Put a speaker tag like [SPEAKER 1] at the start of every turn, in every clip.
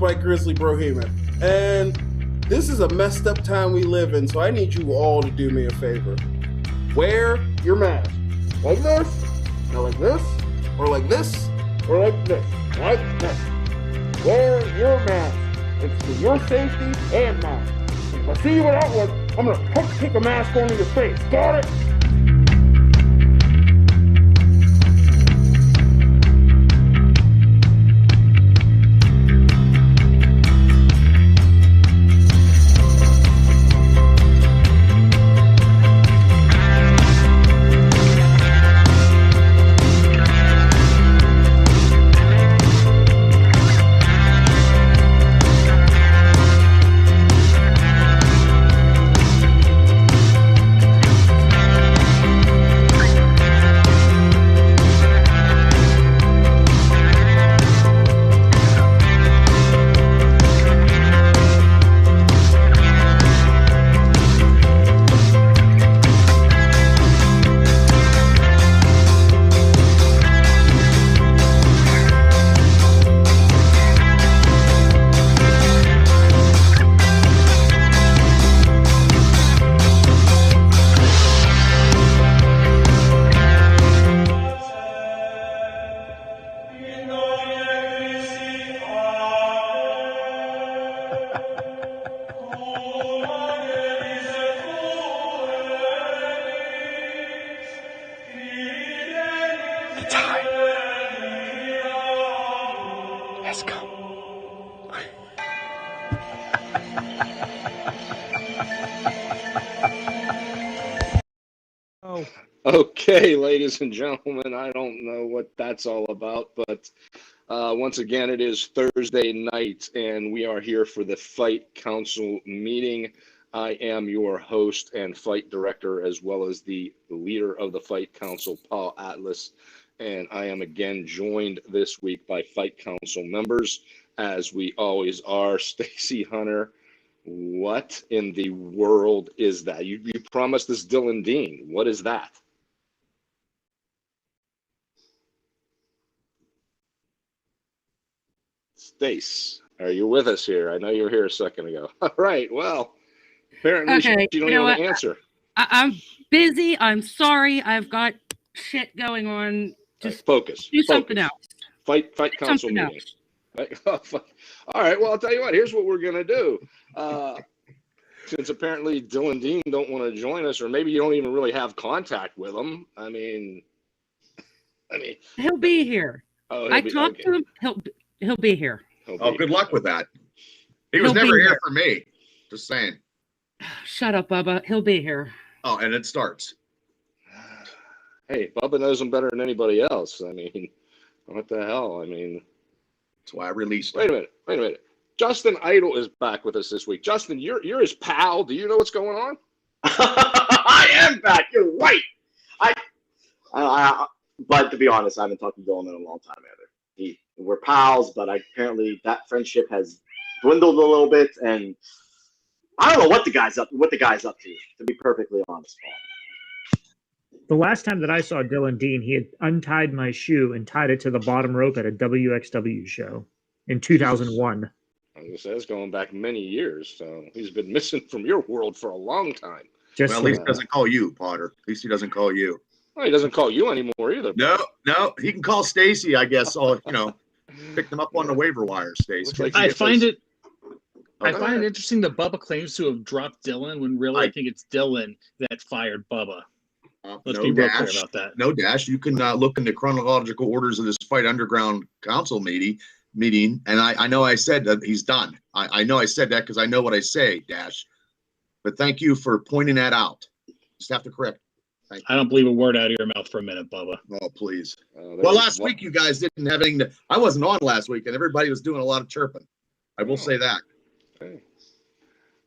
[SPEAKER 1] Gigabyte Grizzly Brohema. And this is a messed up time we live in, so I need you all to do me a favor. Wear your mask. Like this, not like this, or like this, or like this. Like this. Wear your mask. It's for your safety and mine. If I see you without one, I'm gonna kick a mask onto your face. Got it?
[SPEAKER 2] Okay, ladies and gentlemen, I don't know what that's all about, but once again, it is Thursday night, and we are here for the Fight Council meeting. I am your host and fight director, as well as the leader of the Fight Council, Paul Atlas, and I am again joined this week by Fight Council members, as we always are. Stacy Hunter. What in the world is that? You promised us Dylan Dean. What is that? Stace, are you with us here? I know you were here a second ago. All right, well, apparently
[SPEAKER 3] okay,
[SPEAKER 2] you don't want to answer.
[SPEAKER 3] I'm busy. I'm sorry. I've got shit going on. Just
[SPEAKER 2] focus.
[SPEAKER 3] Do something else.
[SPEAKER 2] Fight Council meeting. All right, well, I'll tell you what. Here's what we're going to do. Since apparently Dylan Dean don't want to join us, or maybe you don't even really have contact with him. I mean,
[SPEAKER 3] he'll be here.
[SPEAKER 2] Oh,
[SPEAKER 3] I talked to him. He'll be here.
[SPEAKER 4] Good luck with that. He was never here for me. Just saying.
[SPEAKER 3] Shut up, Bubba. He'll be here.
[SPEAKER 4] Oh, and it starts.
[SPEAKER 2] Hey, Bubba knows him better than anybody else. I mean, what the hell? I mean,
[SPEAKER 4] that's why I released
[SPEAKER 2] it. Wait a minute. Justin Idol is back with us this week. Justin, you're his pal. Do you know what's going on?
[SPEAKER 5] I am back. You're right. But to be honest, I haven't talked to Dylan in a long time either. We're pals, but apparently that friendship has dwindled a little bit, and I don't know what the guy's up to be perfectly honest, Paul.
[SPEAKER 6] The last time that I saw Dylan Dean, he had untied my shoe and tied it to the bottom rope at a WXW show in 2001.
[SPEAKER 2] I was gonna say, it's going back many years, so he's been missing from your world for a long time.
[SPEAKER 4] Well, at least he doesn't call you, Potter. At least he doesn't call you.
[SPEAKER 2] Well, he doesn't call you anymore either.
[SPEAKER 4] No, he can call Stacy, I guess. Picked him up on the waiver wire, Stacy.
[SPEAKER 7] I find it interesting that Bubba claims to have dropped Dylan when really I think it's Dylan that fired Bubba. Let's be real clear about that.
[SPEAKER 4] No dash. You can look in the chronological orders of this Fight Underground Council meeting, and I know I said that he's done. I know I said that because I know what I say, Dash. But thank you for pointing that out. Just have to correct.
[SPEAKER 7] I don't believe a word out of your mouth for a minute, Bubba.
[SPEAKER 4] Oh, please. Well, last week you guys didn't have anything to. I wasn't on last week, and everybody was doing a lot of chirping. I will say that.
[SPEAKER 2] Hey.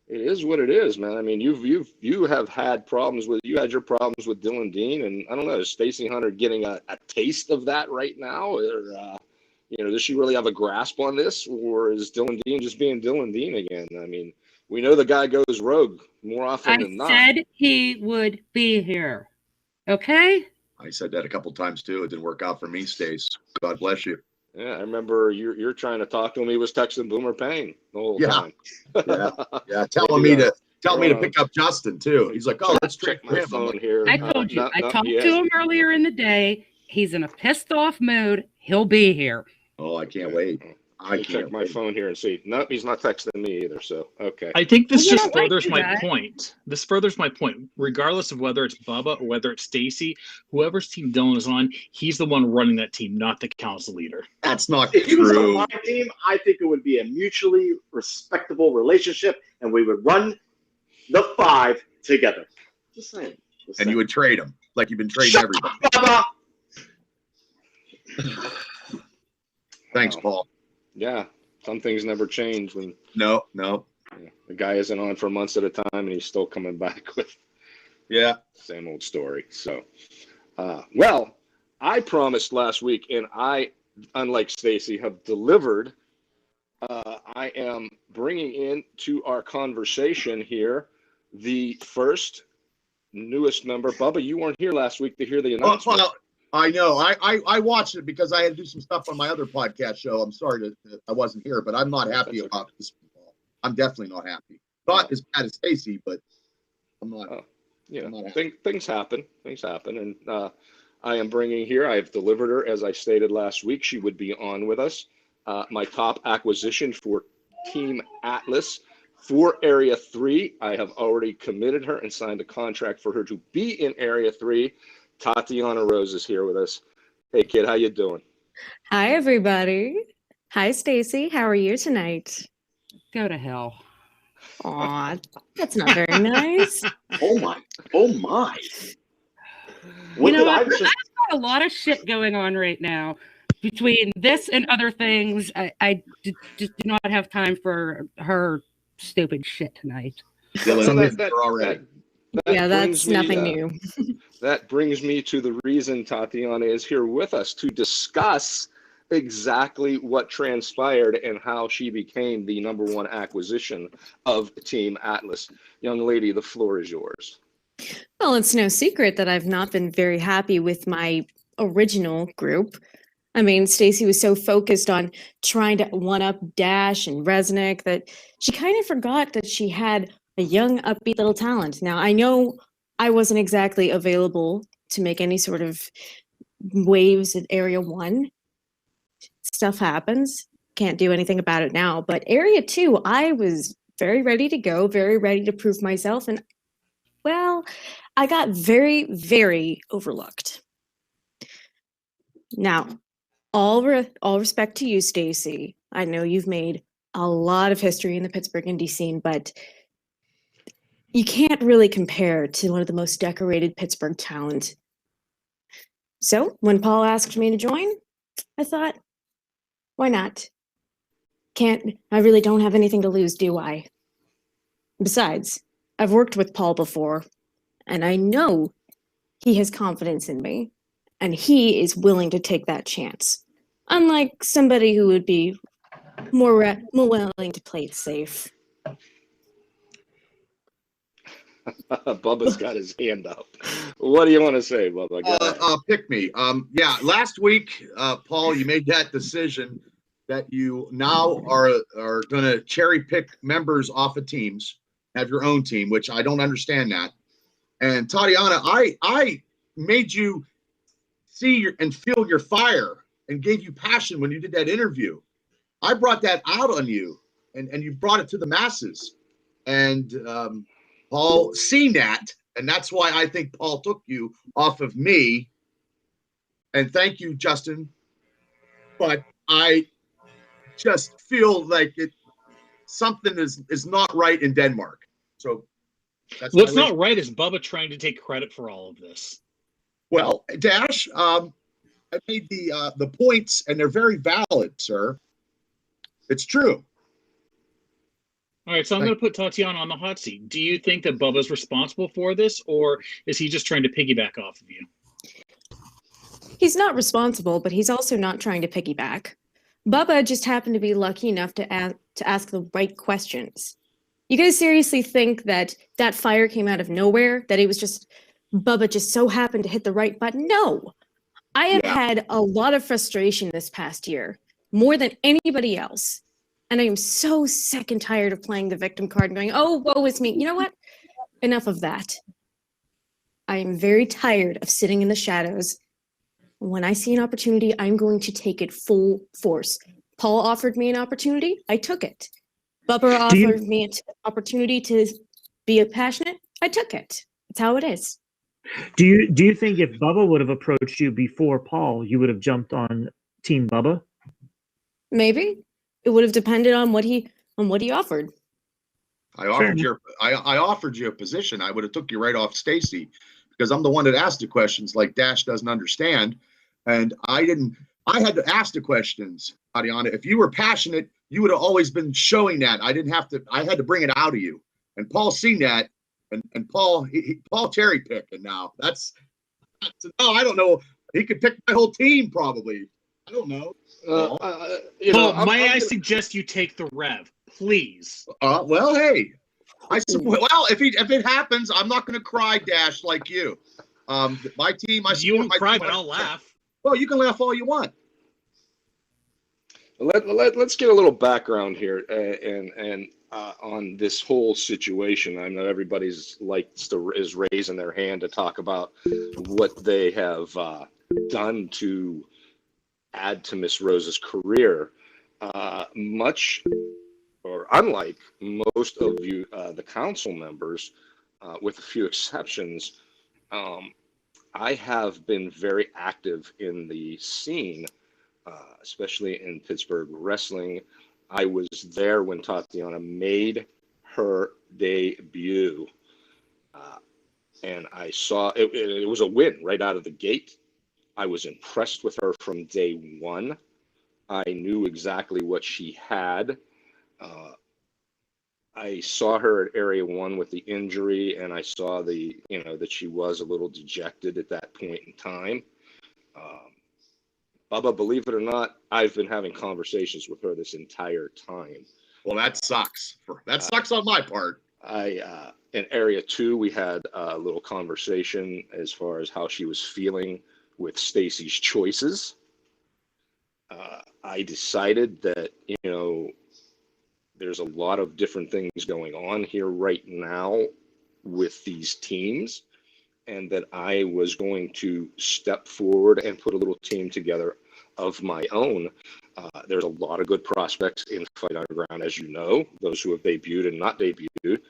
[SPEAKER 2] It is what it is, man. I mean, you have had problems with your problems with Dylan Dean, and I don't know, is Stacy Hunter getting a taste of that right now, or does she really have a grasp on this, or is Dylan Dean just being Dylan Dean again? I mean, we know the guy goes rogue more often than not.
[SPEAKER 3] I said he would be here. Okay?
[SPEAKER 4] I said that a couple times too. It didn't work out for me, Stace. God bless you.
[SPEAKER 2] Yeah, I remember you're trying to talk to him. He was texting Boomer Payne the whole
[SPEAKER 4] Yeah.
[SPEAKER 2] time.
[SPEAKER 4] Yeah, telling me to pick up Justin too. He's like, oh, let's
[SPEAKER 2] check
[SPEAKER 4] trade
[SPEAKER 2] my
[SPEAKER 4] him. I'm
[SPEAKER 2] phone
[SPEAKER 4] like,
[SPEAKER 2] here.
[SPEAKER 3] I told you. I talked
[SPEAKER 2] yeah.
[SPEAKER 3] to him earlier in the day. He's in a pissed off mood. He'll be here.
[SPEAKER 4] oh, I can't wait. I
[SPEAKER 2] Let me check
[SPEAKER 4] can't
[SPEAKER 2] my
[SPEAKER 4] wait.
[SPEAKER 2] phone here and see. Nope, he's not texting me either. So okay.
[SPEAKER 7] I think this
[SPEAKER 3] Well,
[SPEAKER 7] just
[SPEAKER 3] yeah, I
[SPEAKER 7] furthers
[SPEAKER 3] do
[SPEAKER 7] my
[SPEAKER 3] that.
[SPEAKER 7] point. This furthers my point. Regardless of whether it's Bubba or whether it's Stacy, whoever's team Dylan is on, he's the one running that team, not the council leader.
[SPEAKER 4] That's not
[SPEAKER 5] If he was on
[SPEAKER 4] true.
[SPEAKER 5] my team, I think it would be a mutually respectable relationship, and we would run the 5 together. Just saying.
[SPEAKER 4] And you would trade him like you've been trading
[SPEAKER 5] Shut
[SPEAKER 4] everybody.
[SPEAKER 5] Bubba!
[SPEAKER 4] Thanks,
[SPEAKER 2] Wow.
[SPEAKER 4] Paul.
[SPEAKER 2] Yeah, some things never change when
[SPEAKER 4] No.
[SPEAKER 2] the guy isn't on for months at a time and he's still coming back with
[SPEAKER 4] Yeah.
[SPEAKER 2] same old story. So, well, I promised last week, and I, unlike Stacy, have delivered. I am bringing into our conversation here the first newest member. Bubba, you weren't here last week to hear the announcement.
[SPEAKER 4] Well, I know. I watched it because I had to do some stuff on my other podcast show. I'm sorry that I wasn't here, but I'm not happy
[SPEAKER 2] That's
[SPEAKER 4] about this. I'm definitely not happy. Not as bad as Stacy, but I'm not.
[SPEAKER 2] Yeah,
[SPEAKER 4] I'm not happy.
[SPEAKER 2] things happen. Things happen, and I am bringing here. I have delivered her, as I stated last week. She would be on with us. My top acquisition for Team Atlas for Area 3. I have already committed her and signed a contract for her to be in Area 3. Tatiana Rose is here with us. Hey, kid, how you doing?
[SPEAKER 8] Hi, everybody. Hi, Stacy. How are you tonight?
[SPEAKER 3] Go to hell.
[SPEAKER 8] Aw, that's not very nice.
[SPEAKER 5] Oh my. Oh my. What
[SPEAKER 3] You know
[SPEAKER 5] did
[SPEAKER 3] what?
[SPEAKER 5] I just
[SPEAKER 3] I've got a lot of shit going on right now. Between this and other things, just do not have time for her stupid shit tonight.
[SPEAKER 4] Dylan,
[SPEAKER 2] So
[SPEAKER 4] you're already.
[SPEAKER 2] that
[SPEAKER 8] Yeah, that's
[SPEAKER 2] brings me,
[SPEAKER 8] nothing new.
[SPEAKER 2] That brings me to the reason Tatiana is here with us to discuss exactly what transpired and how she became the #1 acquisition of Team Atlas. Young lady, the floor is yours.
[SPEAKER 8] Well, it's no secret that I've not been very happy with my original group. I mean, Stacy was so focused on trying to one-up Dash and Resnick that she kind of forgot that she had a young, upbeat little talent. Now, I know I wasn't exactly available to make any sort of waves at Area 1. Stuff happens. Can't do anything about it now. But Area 2, I was very ready to go, very ready to prove myself. And, well, I got very, very overlooked. Now, all respect to you, Stacy. I know you've made a lot of history in the Pittsburgh indie scene, but you can't really compare to one of the most decorated Pittsburgh talent. So when Paul asked me to join, I thought, why not? I really don't have anything to lose, do I? Besides, I've worked with Paul before, and I know he has confidence in me, and he is willing to take that chance. Unlike somebody who would be more willing to play it safe.
[SPEAKER 2] Bubba's got his hand up. What do you want to say, Bubba? Go ahead.
[SPEAKER 4] Pick me. Yeah, last week, Paul, you made that decision that you now are going to cherry pick members off of teams, have your own team, which I don't understand that. And Tatiana, I made you see and feel your fire and gave you passion when you did that interview. I brought that out on you, and you brought it to the masses. And Paul seen that, and that's why I think Paul took you off of me. And thank you, Justin. But I just feel like something is not right in Denmark. So that's
[SPEAKER 7] What's not right is Bubba trying to take credit for all of this.
[SPEAKER 4] Well, Dash, I made the points, and they're very valid, sir. It's true.
[SPEAKER 7] All right, so I'm going to put Tatiana on the hot seat. Do you think that Bubba's responsible for this, or is he just trying to piggyback off of you?
[SPEAKER 8] He's not responsible, but he's also not trying to piggyback. Bubba just happened to be lucky enough to ask the right questions. You guys seriously think that fire came out of nowhere? That it was just Bubba just so happened to hit the right button? No. I have had a lot of frustration this past year. more than anybody else. And I am so sick and tired of playing the victim card and going, oh, woe is me. You know what? Enough of that. I am very tired of sitting in the shadows. When I see an opportunity, I'm going to take it full force. Paul offered me an opportunity. I took it. Bubba offered me an opportunity to be passionate. I took it. That's how it is.
[SPEAKER 6] Do you think if Bubba would have approached you before Paul, you would have jumped on Team Bubba?
[SPEAKER 8] Maybe. It would have depended on what he offered.
[SPEAKER 4] I offered you a position. I would have took you right off Stacy, because I'm the one that asked the questions like Dash doesn't understand. And I had to ask the questions, Tatiana. If you were passionate, you would have always been showing that. I had to bring it out of you. And Paul's seen that. And Paul cherry picked, and now no, I don't know. He could pick my whole team probably. I don't know.
[SPEAKER 7] Paul, may I suggest you take the Rev, please?
[SPEAKER 4] Well, hey, if it happens, I'm not going to cry, Dash, like you. My team,
[SPEAKER 7] you won't cry, but I'll laugh.
[SPEAKER 4] Well, you can laugh all you want.
[SPEAKER 2] Let's get a little background here, and on this whole situation. I know everybody's is raising their hand to talk about what they have done to add to Miss Rose's career. Much, or unlike most of you, the council members, with a few exceptions, I have been very active in the scene, especially in Pittsburgh wrestling. I was there when Tatiana made her debut, and I saw it was a win right out of the gate. I was impressed with her from day one. I knew exactly what she had. I saw her at Area 1 with the injury, and I saw that she was a little dejected at that point in time. Bubba, believe it or not, I've been having conversations with her this entire time.
[SPEAKER 4] Well, that sucks. That sucks on my part.
[SPEAKER 2] In Area 2, we had a little conversation as far as how she was feeling with Stacy's choices. I decided that, there's a lot of different things going on here right now with these teams, and that I was going to step forward and put a little team together of my own. There's a lot of good prospects in Fight Underground, as you know, those who have debuted and not debuted.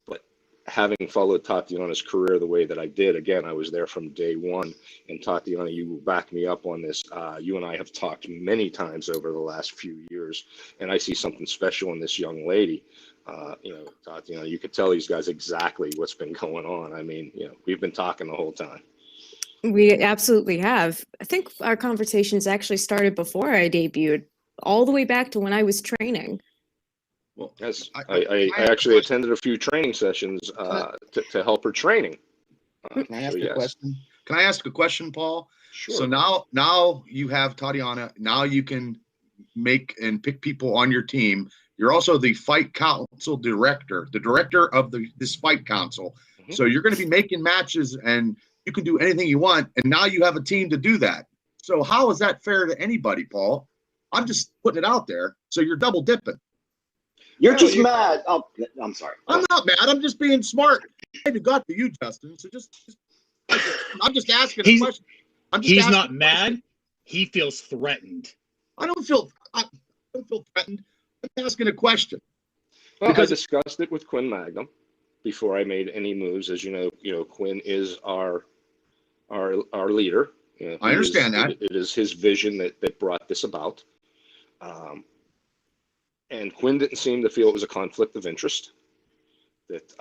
[SPEAKER 2] But having followed Tatiana's career the way that I did, again, I was there from day one. And Tatiana, you will back me up on this. You and I have talked many times over the last few years, and I see something special in this young lady. Tatiana, you could tell these guys exactly what's been going on. I mean, we've been talking the whole time.
[SPEAKER 8] We absolutely have. I think our conversations actually started before I debuted, all the way back to when I was training.
[SPEAKER 2] Well, yes, I actually attended a few training sessions to help her training.
[SPEAKER 4] Can I ask a question? Can I ask a question, Paul?
[SPEAKER 2] Sure.
[SPEAKER 4] So now you have Tatiana. Now you can make and pick people on your team. You're also the Fight Council director, the director of this Fight Council. Mm-hmm. So you're going to be making matches, and you can do anything you want. And now you have a team to do that. So how is that fair to anybody, Paul? I'm just putting it out there. So you're double dipping.
[SPEAKER 5] You're just mad. Oh, I'm sorry.
[SPEAKER 4] I'm not mad. I'm just being smart. I got to you, Justin. So I'm just asking a question.
[SPEAKER 7] He's not mad. He feels threatened.
[SPEAKER 4] I don't feel threatened. I'm asking a question.
[SPEAKER 2] Well, because I discussed it with Quinn Magnum before I made any moves. As you know, Quinn is our leader.
[SPEAKER 4] I understand that.
[SPEAKER 2] It is his vision that brought this about. And Quinn didn't seem to feel it was a conflict of interest, that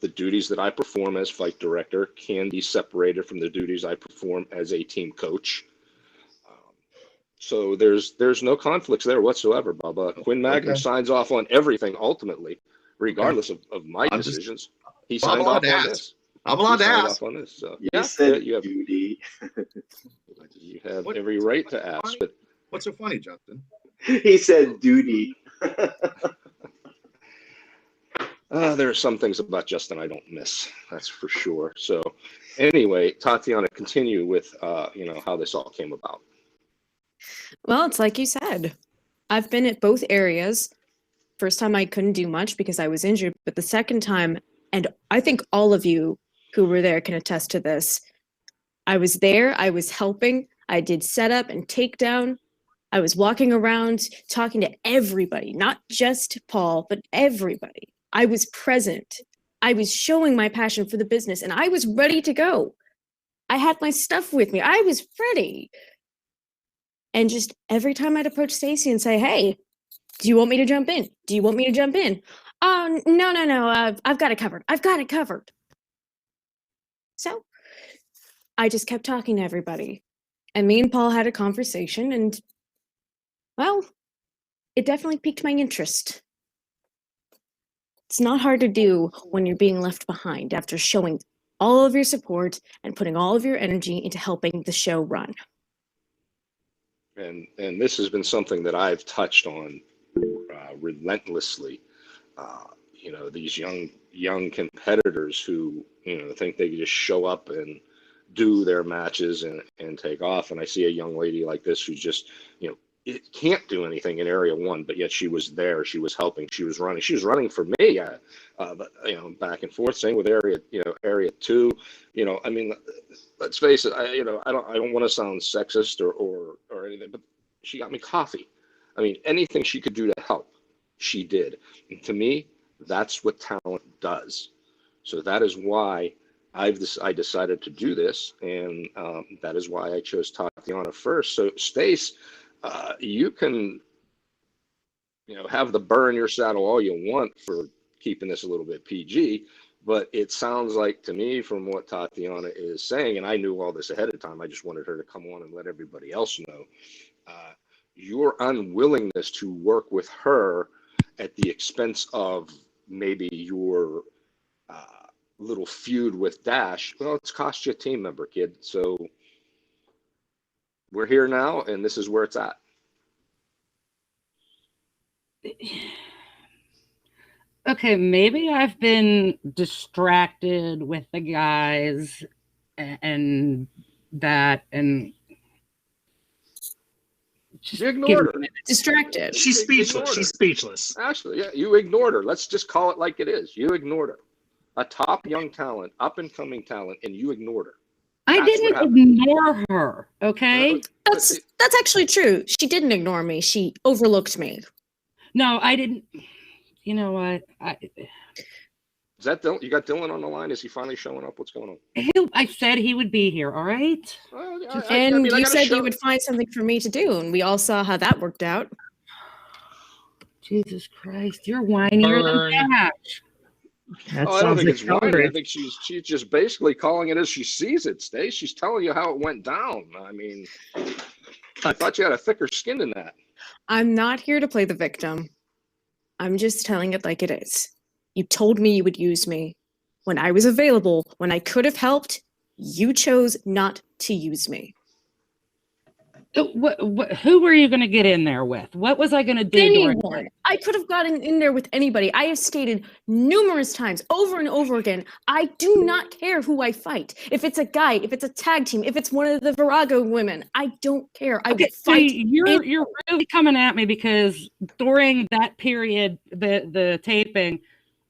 [SPEAKER 2] the duties that I perform as fight director can be separated from the duties I perform as a team coach. So there's no conflicts there whatsoever, Bubba. Quinn Magnum signs off on everything ultimately, regardless of my decisions. He signed off on this.
[SPEAKER 4] I'm allowed to ask.
[SPEAKER 2] On this, so.
[SPEAKER 5] You said you have duty.
[SPEAKER 2] You have every right to ask. But
[SPEAKER 4] what's so funny, Justin?
[SPEAKER 5] He said duty.
[SPEAKER 2] There are some things about Justin I don't miss. That's for sure. So anyway, Tatiana, continue with how this all came about.
[SPEAKER 8] Well, it's like you said. I've been at both areas. First time I couldn't do much because I was injured, but the second time, and I think all of you who were there can attest to this, I was there, I was helping, I did setup and takedown. I was walking around talking to everybody, not just Paul, but everybody. I was present. I was showing my passion for the business and I was ready to go. I had my stuff with me. I was ready. And just every time I'd approach Stacy and say, hey, do you want me to jump in? Do you want me to jump in? Oh, no. I've got it covered. I've got it covered. So I just kept talking to everybody. And me and Paul had a conversation and, well, it definitely piqued my interest. It's not hard to do when you're being left behind after showing all of your support and putting all of your energy into helping the show run.
[SPEAKER 2] And this has been something that I've touched on relentlessly. These young competitors who think they can just show up and do their matches and take off. And I see a young lady like this who's just it can't do anything in area 1, but yet she was there, she was helping, she was running for me, back and forth. Same with area 2. I mean, let's face it, I don't want to sound sexist or anything, but she got me coffee. I mean, anything she could do to help, she did. And to me, that's what talent does. So that is why I decided to do this, and that is why I chose Tatiana first. So Stace, you can have the burr in your saddle all you want for keeping this a little bit PG, but it sounds like to me from what Tatiana is saying, and I knew all this ahead of time, I just wanted her to come on and let everybody else know, your unwillingness to work with her at the expense of maybe your little feud with Dash, well, it's cost you a team member, kid. So we're here now, and this is where it's at.
[SPEAKER 3] Okay, maybe I've been distracted with the guys and that, and
[SPEAKER 2] you ignored her.
[SPEAKER 8] Distracted.
[SPEAKER 7] She's speechless. She's speechless.
[SPEAKER 2] Actually, yeah, you ignored her. Let's just call it like it is. You ignored her. A top young talent, up and coming talent, and you ignored her.
[SPEAKER 3] I didn't ignore her, okay?
[SPEAKER 8] That's actually true. She didn't ignore me. She overlooked me.
[SPEAKER 3] No, I didn't. You know what?
[SPEAKER 2] Is that Dylan? You got Dylan on the line? Is he finally showing up? What's going on?
[SPEAKER 3] I said he would be here, all right?
[SPEAKER 8] You said you would find something for me to do, and we all saw how that worked out.
[SPEAKER 3] Jesus Christ, you're whinier than Dash.
[SPEAKER 6] That
[SPEAKER 2] I don't think
[SPEAKER 6] sounds
[SPEAKER 2] it's
[SPEAKER 6] like
[SPEAKER 2] whining. I
[SPEAKER 6] coverage.
[SPEAKER 2] think she's just basically calling it as she sees it, Stace. She's telling you how it went down. I mean, I thought you had a thicker skin than that.
[SPEAKER 8] I'm not here to play the victim. I'm just telling it like it is. You told me you would use me. When I was available, when I could have helped, you chose not to use me.
[SPEAKER 3] Who were you going to get in there with? What was I going to do?
[SPEAKER 8] Anyone. I could have gotten in there with anybody. I have stated numerous times, over and over again, I do not care who I fight. If it's a guy, if it's a tag team, if it's one of the Virago women, I don't care. I would fight.
[SPEAKER 3] So you're really coming at me because during that period, the taping,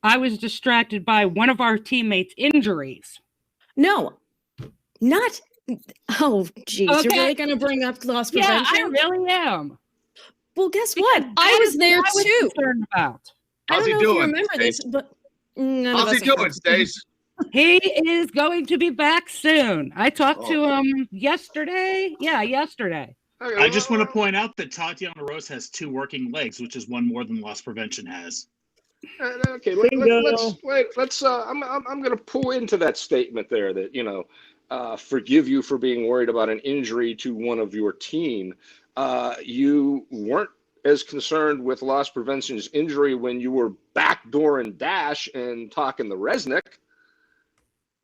[SPEAKER 3] I was distracted by one of our teammates' injuries.
[SPEAKER 8] No, not. Oh, geez.
[SPEAKER 3] Okay.
[SPEAKER 8] You're really going to bring up loss prevention?
[SPEAKER 3] Yeah, I really am.
[SPEAKER 8] Well, guess what? I was there too.
[SPEAKER 3] Concerned about.
[SPEAKER 4] How's he
[SPEAKER 8] I don't know if you
[SPEAKER 4] doing,
[SPEAKER 8] remember this,
[SPEAKER 4] Stace?
[SPEAKER 8] but none of
[SPEAKER 4] How's
[SPEAKER 8] us
[SPEAKER 4] he
[SPEAKER 8] are
[SPEAKER 4] doing, Stace?
[SPEAKER 3] He is going to be back soon. I talked to him yesterday. Yeah, yesterday.
[SPEAKER 7] I just want to point out that Tatiana Rose has 2 working legs, which is one more than loss prevention has.
[SPEAKER 2] Okay, let's. I'm going to pull into that statement there that forgive you for being worried about an injury to one of your team. You weren't as concerned with loss prevention's injury when you were backdooring Dash and talking the Resnick.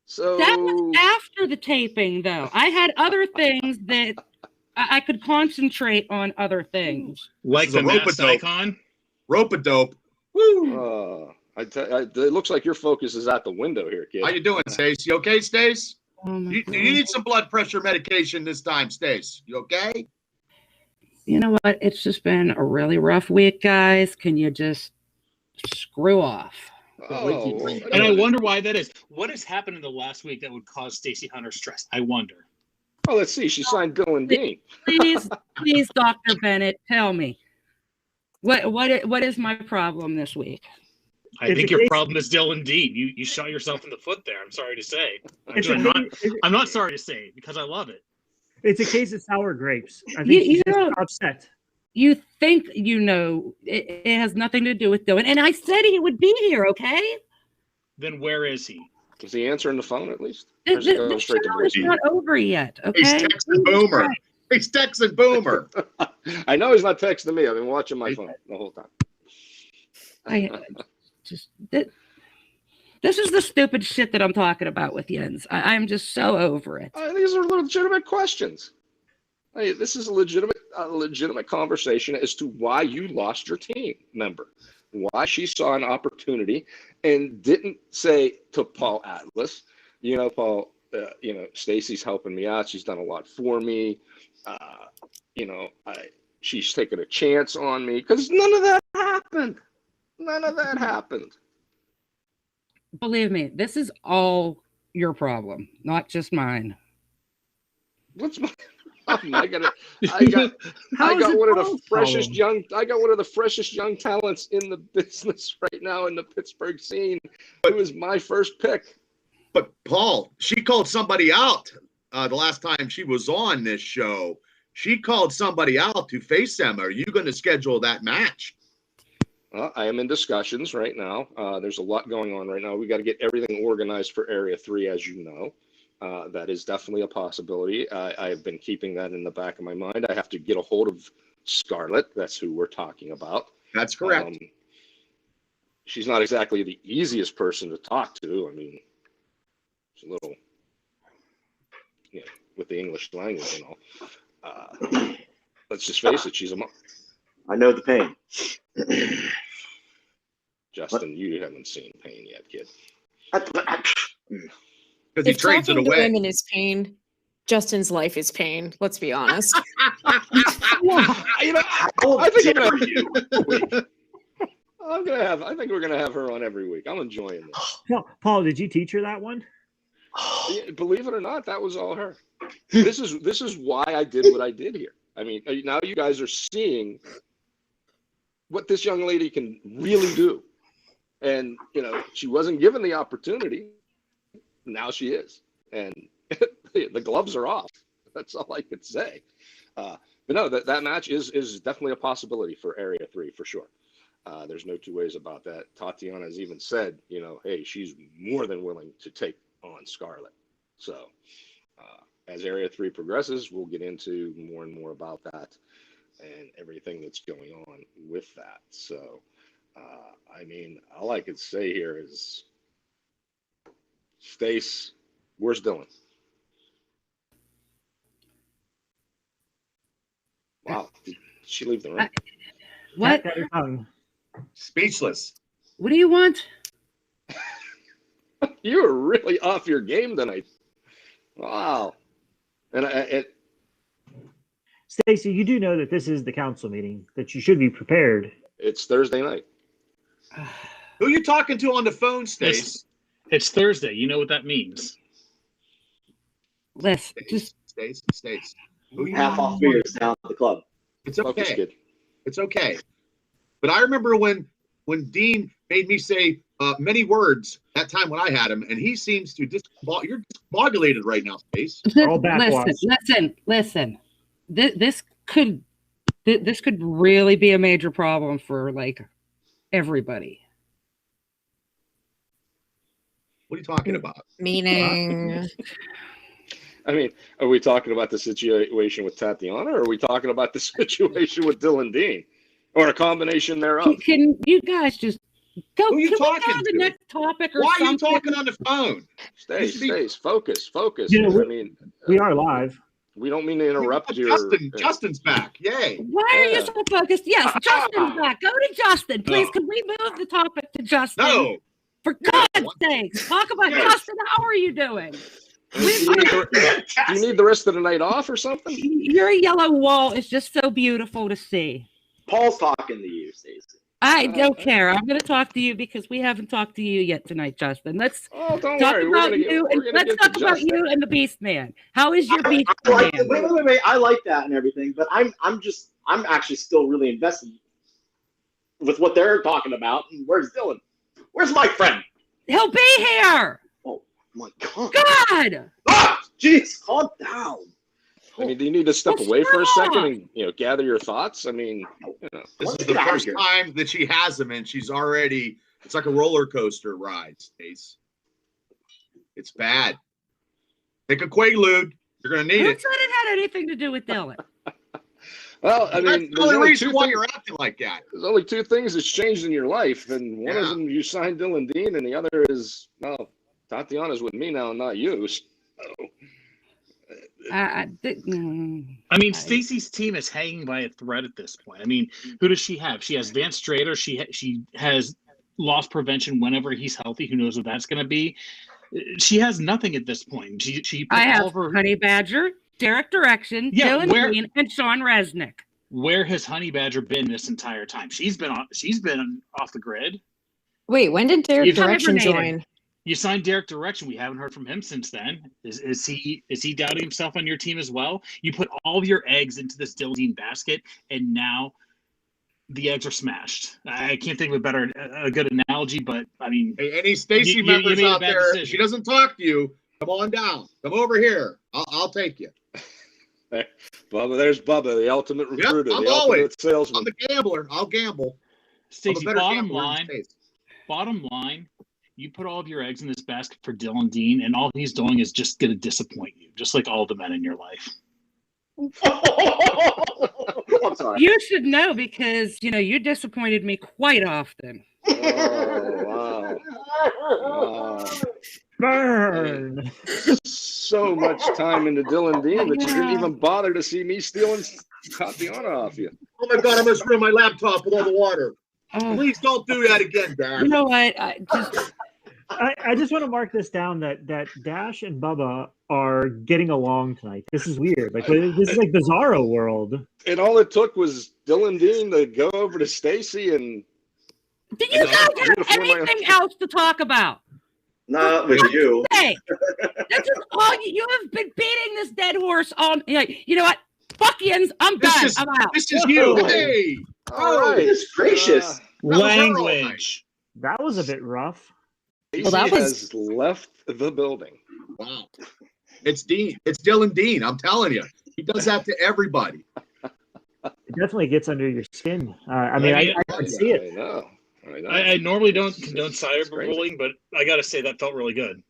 [SPEAKER 2] So
[SPEAKER 3] that was after the taping, though. I had other things that I could concentrate on other things.
[SPEAKER 7] Like the masked icon?
[SPEAKER 4] Rope-a-dope. Woo!
[SPEAKER 2] It looks like your focus is out the window here, kid.
[SPEAKER 4] How you doing, Stace? You okay, Stace?
[SPEAKER 3] Oh
[SPEAKER 4] You need some blood pressure medication this time, Stace. You okay?
[SPEAKER 3] you know what? It's just been a really rough week, guys. Can you just screw off?
[SPEAKER 2] Oh,
[SPEAKER 7] And I wonder why that is. What has happened in the last week that would cause Stacey Hunter stress? I wonder.
[SPEAKER 2] well, let's see. She signed Dylan Dean.
[SPEAKER 3] Please, Dr. Bennett, tell me. What is my problem this week?
[SPEAKER 7] I think your problem is Dylan Dean. You shot yourself in the foot there. I'm sorry to say. I'm not sorry to say because I love it.
[SPEAKER 6] It's a case of sour grapes. I think she's just upset.
[SPEAKER 3] You think you know it has nothing to do with Dylan, and I said he would be here. Okay.
[SPEAKER 7] Then where is he?
[SPEAKER 2] Is he answering the phone at least?
[SPEAKER 3] The show is not over yet. Okay.
[SPEAKER 4] He's texting Boomer. He's texting Boomer.
[SPEAKER 2] I know he's not texting me. I've been watching my phone the whole time.
[SPEAKER 3] This is the stupid shit that I'm talking about with Jens. I'm just so over it.
[SPEAKER 2] These are legitimate questions. Hey, this is a legitimate conversation as to why you lost your team member, why she saw an opportunity and didn't say to Paul Atlas, Paul, Stacey's helping me out. She's done a lot for me. She's taking a chance on me, because none of that happened. None of that happened.
[SPEAKER 3] Believe me, this is all your problem, not just mine.
[SPEAKER 2] What's my? I got one of the freshest young talents in the business right now in the Pittsburgh scene. It was my first pick.
[SPEAKER 4] But Paul, she called somebody out the last time she was on this show. She called somebody out to face them. Are you going to schedule that match?
[SPEAKER 2] I am in discussions right now. There's a lot going on right now. We got to get everything organized for Area 3, as you know. That is definitely a possibility. I've been keeping that in the back of my mind. I have to get a hold of Scarlett. That's who we're talking about.
[SPEAKER 4] That's correct.
[SPEAKER 2] She's not exactly the easiest person to talk to. I mean, she's a little, with the English language and all. Let's just face it, she's a mom.
[SPEAKER 5] I know the pain.
[SPEAKER 2] Justin, you haven't seen pain yet, kid.
[SPEAKER 4] Because he
[SPEAKER 8] If
[SPEAKER 4] trades it
[SPEAKER 8] talking to
[SPEAKER 4] away.
[SPEAKER 8] women is pain, Justin's life is pain. Let's be honest.
[SPEAKER 2] I think we're gonna have her on every week. I'm enjoying this.
[SPEAKER 6] Paul, did you teach her that one?
[SPEAKER 2] Believe it or not, that was all her. This is why I did what I did here. I mean, now you guys are seeing what this young lady can really do. And, she wasn't given the opportunity. Now she is. And the gloves are off. That's all I could say. But no, that match is definitely a possibility for Area 3 for sure. There's no two ways about that. Tatiana has even said, hey, she's more than willing to take on Scarlett. So as Area 3 progresses, we'll get into more and more about that and everything that's going on with that. So, all I could say here is, Stace, where's Dylan? Wow, did she leave the room?
[SPEAKER 3] What?
[SPEAKER 4] Speechless.
[SPEAKER 3] What do you want?
[SPEAKER 2] You were really off your game tonight. Wow. And
[SPEAKER 6] Stacey, you do know that this is the council meeting, that you should be prepared.
[SPEAKER 2] it's Thursday night.
[SPEAKER 4] Who are you talking to on the phone, Stace?
[SPEAKER 7] It's Thursday. You know what that means.
[SPEAKER 3] Listen, just
[SPEAKER 4] Stace. Who you
[SPEAKER 5] Half off beers down at the club.
[SPEAKER 4] It's
[SPEAKER 2] Focus,
[SPEAKER 4] okay.
[SPEAKER 2] kid.
[SPEAKER 4] It's okay. But I remember when Dean made me say many words that time when I had him, and he seems to you're discombobulated right now, Stace.
[SPEAKER 6] All backwash.
[SPEAKER 3] listen. This could really be a major problem for everybody.
[SPEAKER 4] What are you talking about?
[SPEAKER 8] Meaning,
[SPEAKER 2] Are we talking about the situation with Tatiana, or are we talking about the situation with Dylan Dean, or a combination thereof?
[SPEAKER 3] Can you guys just go?
[SPEAKER 4] Who are you
[SPEAKER 3] can we
[SPEAKER 4] talking
[SPEAKER 3] go to the
[SPEAKER 4] to?
[SPEAKER 3] next topic or
[SPEAKER 4] Why are you
[SPEAKER 3] something?
[SPEAKER 4] talking on the phone?
[SPEAKER 2] Stace, focus.
[SPEAKER 6] You know, we are live.
[SPEAKER 2] We don't mean to interrupt
[SPEAKER 4] Justin's back. Yay.
[SPEAKER 3] Why are
[SPEAKER 2] Yeah.
[SPEAKER 3] you so focused? Yes, Justin's back. Go to Justin, please. Can we move the topic to Justin?
[SPEAKER 4] No.
[SPEAKER 3] For God's sake, talk about Justin. How are you doing?
[SPEAKER 2] Do you need the rest of the night off or something?
[SPEAKER 3] Your yellow wall is just so beautiful to see.
[SPEAKER 5] Paul's talking to you, Stacey.
[SPEAKER 3] I don't care. I'm going to talk to you because we haven't talked to you yet tonight, Justin. Let's
[SPEAKER 2] Oh, don't
[SPEAKER 3] talk
[SPEAKER 2] worry.
[SPEAKER 3] about you. Let's talk about you and the Beast Man. How is your Beast
[SPEAKER 5] I like
[SPEAKER 3] Man?
[SPEAKER 5] wait. I like that and everything, but I'm actually still really invested with what they're talking about. And where's Dylan? Where's my friend?
[SPEAKER 3] He'll be here.
[SPEAKER 5] Oh my God!
[SPEAKER 3] God.
[SPEAKER 5] Ah, jeez, calm down.
[SPEAKER 2] I mean, do you need to step away for a second and gather your thoughts? I mean,
[SPEAKER 4] This is the first time that she has him, and she's already. It's like a roller coaster ride, Stace. It's bad. Take a Quaalude. You're gonna need
[SPEAKER 3] Who
[SPEAKER 4] it.
[SPEAKER 3] said it had anything to do with Dylan?
[SPEAKER 2] well, I
[SPEAKER 4] That's
[SPEAKER 2] mean,
[SPEAKER 4] the only reason why you're acting like that.
[SPEAKER 2] There's only two things that's changed in your life, and one of them you signed Dylan Dean, and the other is Tatiana's with me now, and not you. So.
[SPEAKER 7] I mean, Stacey's team is hanging by a thread at this point. I mean, who does she have? She has Vance Strader. She has loss prevention whenever he's healthy. Who knows what that's going to be? She has nothing at this point.
[SPEAKER 3] I have Honey Badger, Derek Direction, Dylan Dean, and Sean Resnick.
[SPEAKER 7] Where has Honey Badger been this entire time? She's been off the grid.
[SPEAKER 8] Wait, when did Derek Direction join?
[SPEAKER 7] You signed Derek Direction. We haven't heard from him since then. Is he doubting himself on your team as well? You put all of your eggs into this Dylan Dean basket, and now the eggs are smashed. I can't think of a good analogy, but I mean,
[SPEAKER 4] hey, any Stacey members out there, if she doesn't talk to you, come on down. Come over here. I'll take you.
[SPEAKER 2] Hey, Bubba, there's Bubba, the ultimate recruiter,
[SPEAKER 4] I'm
[SPEAKER 2] the ultimate salesman.
[SPEAKER 4] I'm the gambler. I'll gamble.
[SPEAKER 7] Stacey, bottom line, you put all of your eggs in this basket for Dylan Dean, and all he's doing is just going to disappoint you, just like all the men in your life.
[SPEAKER 5] I'm sorry.
[SPEAKER 3] You should know because, you disappointed me quite often.
[SPEAKER 2] Oh, wow.
[SPEAKER 6] Burn.
[SPEAKER 2] So much time into Dylan Dean that you didn't even bother to see me stealing Tatiana off you.
[SPEAKER 4] Oh my God, I must ruin my laptop with all the water.
[SPEAKER 3] Oh.
[SPEAKER 4] Please don't do that again, Dad.
[SPEAKER 3] You know what?
[SPEAKER 6] I just want to mark this down that Dash and Bubba are getting along tonight. This is weird. Like this is like Bizarro world.
[SPEAKER 2] And all it took was Dylan Dean to go over to Stacey and.
[SPEAKER 3] Do you guys have anything else to talk about?
[SPEAKER 5] Not with you.
[SPEAKER 3] Hey, this is all you have been beating this dead horse on. You know what? Fuck yins. I'm done. I'm out.
[SPEAKER 4] This is you. Hey.
[SPEAKER 2] All right.
[SPEAKER 5] Goodness gracious.
[SPEAKER 7] Language.
[SPEAKER 6] That was a bit rough.
[SPEAKER 2] Stacey has left the building.
[SPEAKER 4] Wow. It's Dean. It's Dylan Dean. I'm telling you. He does that to everybody.
[SPEAKER 6] It definitely gets under your skin. I see it.
[SPEAKER 2] I know.
[SPEAKER 7] I normally don't condone cyberbullying, but I got to say that felt really good.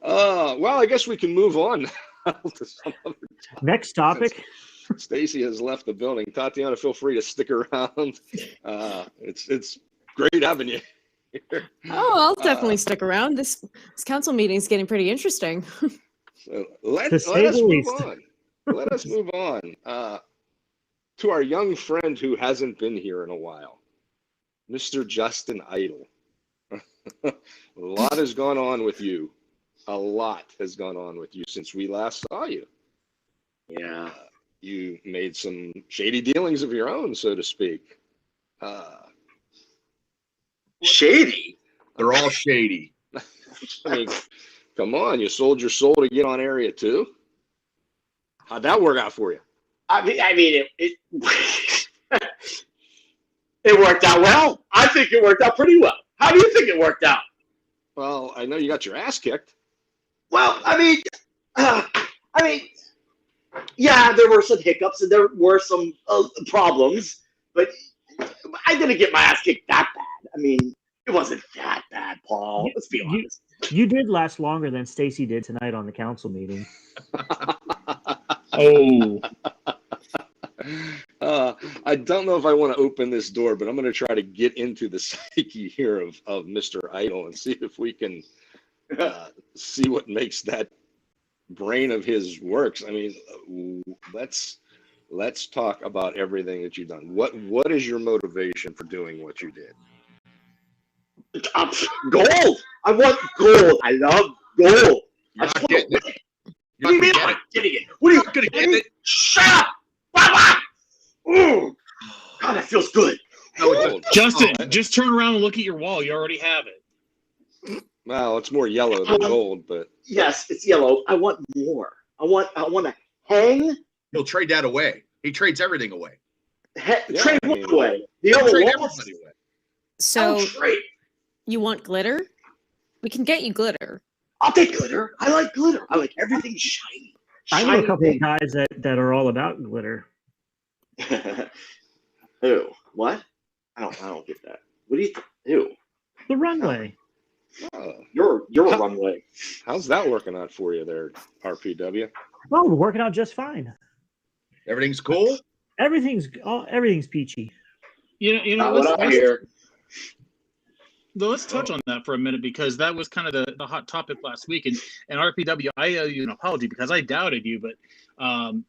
[SPEAKER 2] Well, I guess we can move on to some other topic.
[SPEAKER 6] Next topic.
[SPEAKER 2] Stacey has left the building. Tatiana, feel free to stick around. It's great having you here.
[SPEAKER 8] Oh, I'll definitely stick around. This council meeting is getting pretty interesting.
[SPEAKER 2] So let us move on. Let us move on to our young friend who hasn't been here in a while, Mr. Justin Idle. A lot has gone on with you. A lot has gone on with you since we last saw you.
[SPEAKER 5] Yeah.
[SPEAKER 2] You made some shady dealings of your own, so to speak.
[SPEAKER 5] Shady?
[SPEAKER 4] They're all shady.
[SPEAKER 2] I mean, come on, you sold your soul to get on Area 2. How'd that work out for you?
[SPEAKER 5] I mean, it it worked out well. I think it worked out pretty well. How do you think it worked out?
[SPEAKER 2] Well, I know you got your ass kicked.
[SPEAKER 5] Well, I mean, yeah, there were some hiccups and there were some problems, but I didn't get my ass kicked that bad. I mean, it wasn't that bad, Paul. Let's be honest.
[SPEAKER 6] You did last longer than Stacey did tonight on the council meeting.
[SPEAKER 7] Oh.
[SPEAKER 2] I don't know if I want to open this door, but I'm going to try to get into the psyche here of Mr. Idle and see if we can see what makes that brain of his works. I mean, let's talk about everything that you've done. What is your motivation for doing what you did?
[SPEAKER 5] Gold. I want gold. I love gold.
[SPEAKER 4] You're
[SPEAKER 5] I
[SPEAKER 4] not
[SPEAKER 5] just want
[SPEAKER 4] getting
[SPEAKER 5] to
[SPEAKER 4] it.
[SPEAKER 5] win.
[SPEAKER 4] You're
[SPEAKER 5] What do you
[SPEAKER 4] not
[SPEAKER 5] mean
[SPEAKER 4] gonna
[SPEAKER 5] I'm
[SPEAKER 4] get
[SPEAKER 5] not getting it? What are you
[SPEAKER 4] You're not gonna
[SPEAKER 5] kidding
[SPEAKER 4] get
[SPEAKER 5] me?
[SPEAKER 4] it.
[SPEAKER 5] Shut up! Baba! Ooh, God, that feels good.
[SPEAKER 4] No, it
[SPEAKER 2] Gold.
[SPEAKER 7] Justin,
[SPEAKER 2] Oh,
[SPEAKER 7] just turn around and look at your wall. You already have it.
[SPEAKER 2] well, it's more yellow than gold, but
[SPEAKER 5] Yes, it's yellow. I want more. I want to hang.
[SPEAKER 4] He'll trade that away. He trades everything away.
[SPEAKER 2] Yeah,
[SPEAKER 5] Trade
[SPEAKER 2] I
[SPEAKER 5] one
[SPEAKER 2] mean-
[SPEAKER 5] away. The
[SPEAKER 4] He'll
[SPEAKER 5] other
[SPEAKER 4] trade
[SPEAKER 5] one.
[SPEAKER 4] everybody away.
[SPEAKER 8] So
[SPEAKER 5] Trade.
[SPEAKER 8] you want glitter? We can get you glitter.
[SPEAKER 5] I'll take glitter. I like glitter. I like everything shiny.
[SPEAKER 6] I know a couple
[SPEAKER 5] Shiny
[SPEAKER 6] of guys that are all about glitter.
[SPEAKER 5] thing. Ew. What? I don't get that. What do you? Ew.
[SPEAKER 6] The runway.
[SPEAKER 2] oh,
[SPEAKER 5] You're a runway.
[SPEAKER 2] how's that working out for you there, RPW?
[SPEAKER 6] Well, we're working out just fine.
[SPEAKER 4] Everything's cool.
[SPEAKER 6] Everything's peachy.
[SPEAKER 7] You know,
[SPEAKER 5] Not what I hear.
[SPEAKER 7] let's touch on that for a minute because that was kind of the hot topic last week. And RPW, I owe you an apology because I doubted you, but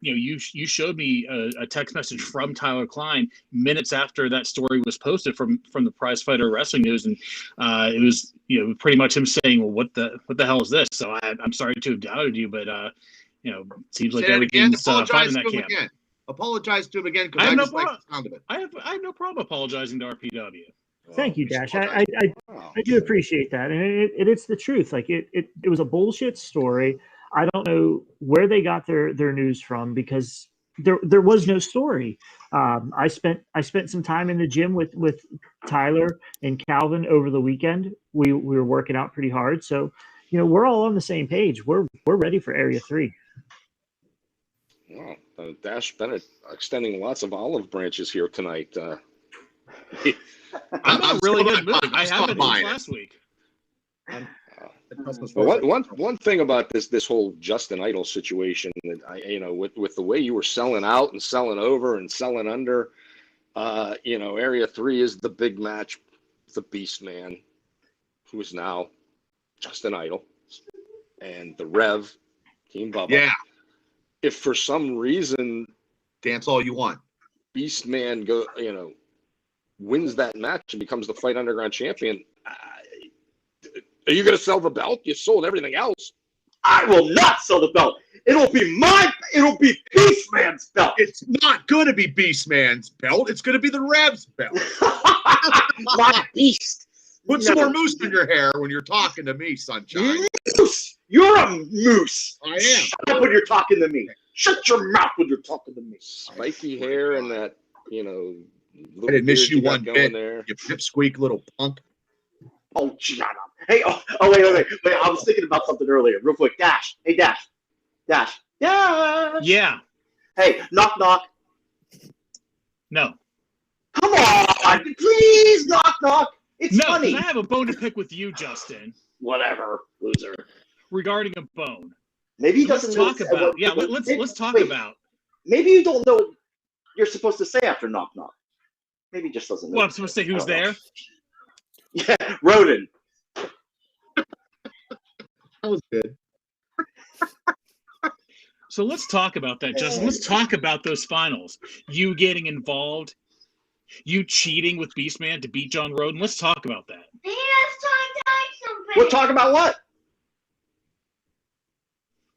[SPEAKER 7] you showed me a text message from Tyler Klein minutes after that story was posted from the Prize Fighter Wrestling News, and it was pretty much him saying, "Well, what the hell is this?" So I'm sorry to have doubted you, but it seems like
[SPEAKER 4] Say it again.
[SPEAKER 7] everything's fine
[SPEAKER 4] Apologize
[SPEAKER 7] in
[SPEAKER 4] to
[SPEAKER 7] that
[SPEAKER 4] him
[SPEAKER 7] camp.
[SPEAKER 4] again. Apologize to him again because
[SPEAKER 7] I have
[SPEAKER 4] I
[SPEAKER 7] no
[SPEAKER 4] just like
[SPEAKER 7] problem.
[SPEAKER 4] the sound of it.
[SPEAKER 7] I have no problem apologizing to RPW.
[SPEAKER 6] Thank you,
[SPEAKER 4] We should
[SPEAKER 6] Dash.
[SPEAKER 4] apologize.
[SPEAKER 6] I do appreciate that, and it's the truth. Like it was a bullshit story. I don't know where they got their news from because there was no story. I spent some time in the gym with Tyler and Calvin over the weekend. We were working out pretty hard, so we're all on the same page. We're ready for Area 3.
[SPEAKER 2] Wow, Dash Bennett extending lots of olive branches here tonight.
[SPEAKER 7] I'm in a really
[SPEAKER 4] still
[SPEAKER 7] good mood.
[SPEAKER 4] not-
[SPEAKER 7] I
[SPEAKER 4] I'm still
[SPEAKER 7] haven't
[SPEAKER 4] buying
[SPEAKER 7] since
[SPEAKER 4] it.
[SPEAKER 7] last week.
[SPEAKER 2] Well, one thing about this whole Justin Idol situation that with the way you were selling out and selling over and selling under, Area 3 is the big match, the Beast Man, who is now Justin Idol, and the Rev, Team Bubba.
[SPEAKER 4] Yeah,
[SPEAKER 2] If for some reason
[SPEAKER 4] dance all you want.
[SPEAKER 2] Beast Man wins that match and becomes the Fight Underground champion, are you going to sell the belt? You sold everything else.
[SPEAKER 5] I will not sell the belt. It'll be Beastman's belt.
[SPEAKER 4] It's not going to be Beastman's belt. It's going to be the Rev's belt.
[SPEAKER 5] My beast.
[SPEAKER 4] Put some more moose in your hair when you're talking to me, sunshine.
[SPEAKER 5] Moose. You're a moose.
[SPEAKER 4] I am.
[SPEAKER 5] Shut up when you're talking to me. Shut your mouth when you're talking to me.
[SPEAKER 2] Spiky hair and that, little
[SPEAKER 4] I didn't miss
[SPEAKER 2] beard
[SPEAKER 4] you
[SPEAKER 2] got
[SPEAKER 4] one
[SPEAKER 2] going
[SPEAKER 4] bit.
[SPEAKER 2] there.
[SPEAKER 4] You pipsqueak little punk.
[SPEAKER 5] Oh, shut up. Hey, wait. I was thinking about something earlier, real quick. Dash. Hey, Dash. Dash.
[SPEAKER 7] Yeah.
[SPEAKER 5] Hey, knock, knock.
[SPEAKER 7] No.
[SPEAKER 5] Come on. Please, knock, knock. It's
[SPEAKER 7] No, 'cause
[SPEAKER 5] funny.
[SPEAKER 7] I have a bone to pick with you, Justin,
[SPEAKER 5] Whatever, loser.
[SPEAKER 7] regarding a bone.
[SPEAKER 5] Maybe he
[SPEAKER 7] So let's
[SPEAKER 5] doesn't
[SPEAKER 7] talk
[SPEAKER 5] know-
[SPEAKER 7] about. Yeah, let's talk
[SPEAKER 5] wait.
[SPEAKER 7] about.
[SPEAKER 5] Maybe you don't know what you're supposed to say after knock, knock. Maybe he just doesn't know.
[SPEAKER 7] Well, I'm supposed to say who's
[SPEAKER 5] I don't know.
[SPEAKER 7] there.
[SPEAKER 5] Yeah, Roden.
[SPEAKER 4] That was good.
[SPEAKER 7] So let's talk about that, Justin. Let's talk about those finals. You getting involved, you cheating with Beastman to beat John Roden. Let's talk about that.
[SPEAKER 5] We're talking about what?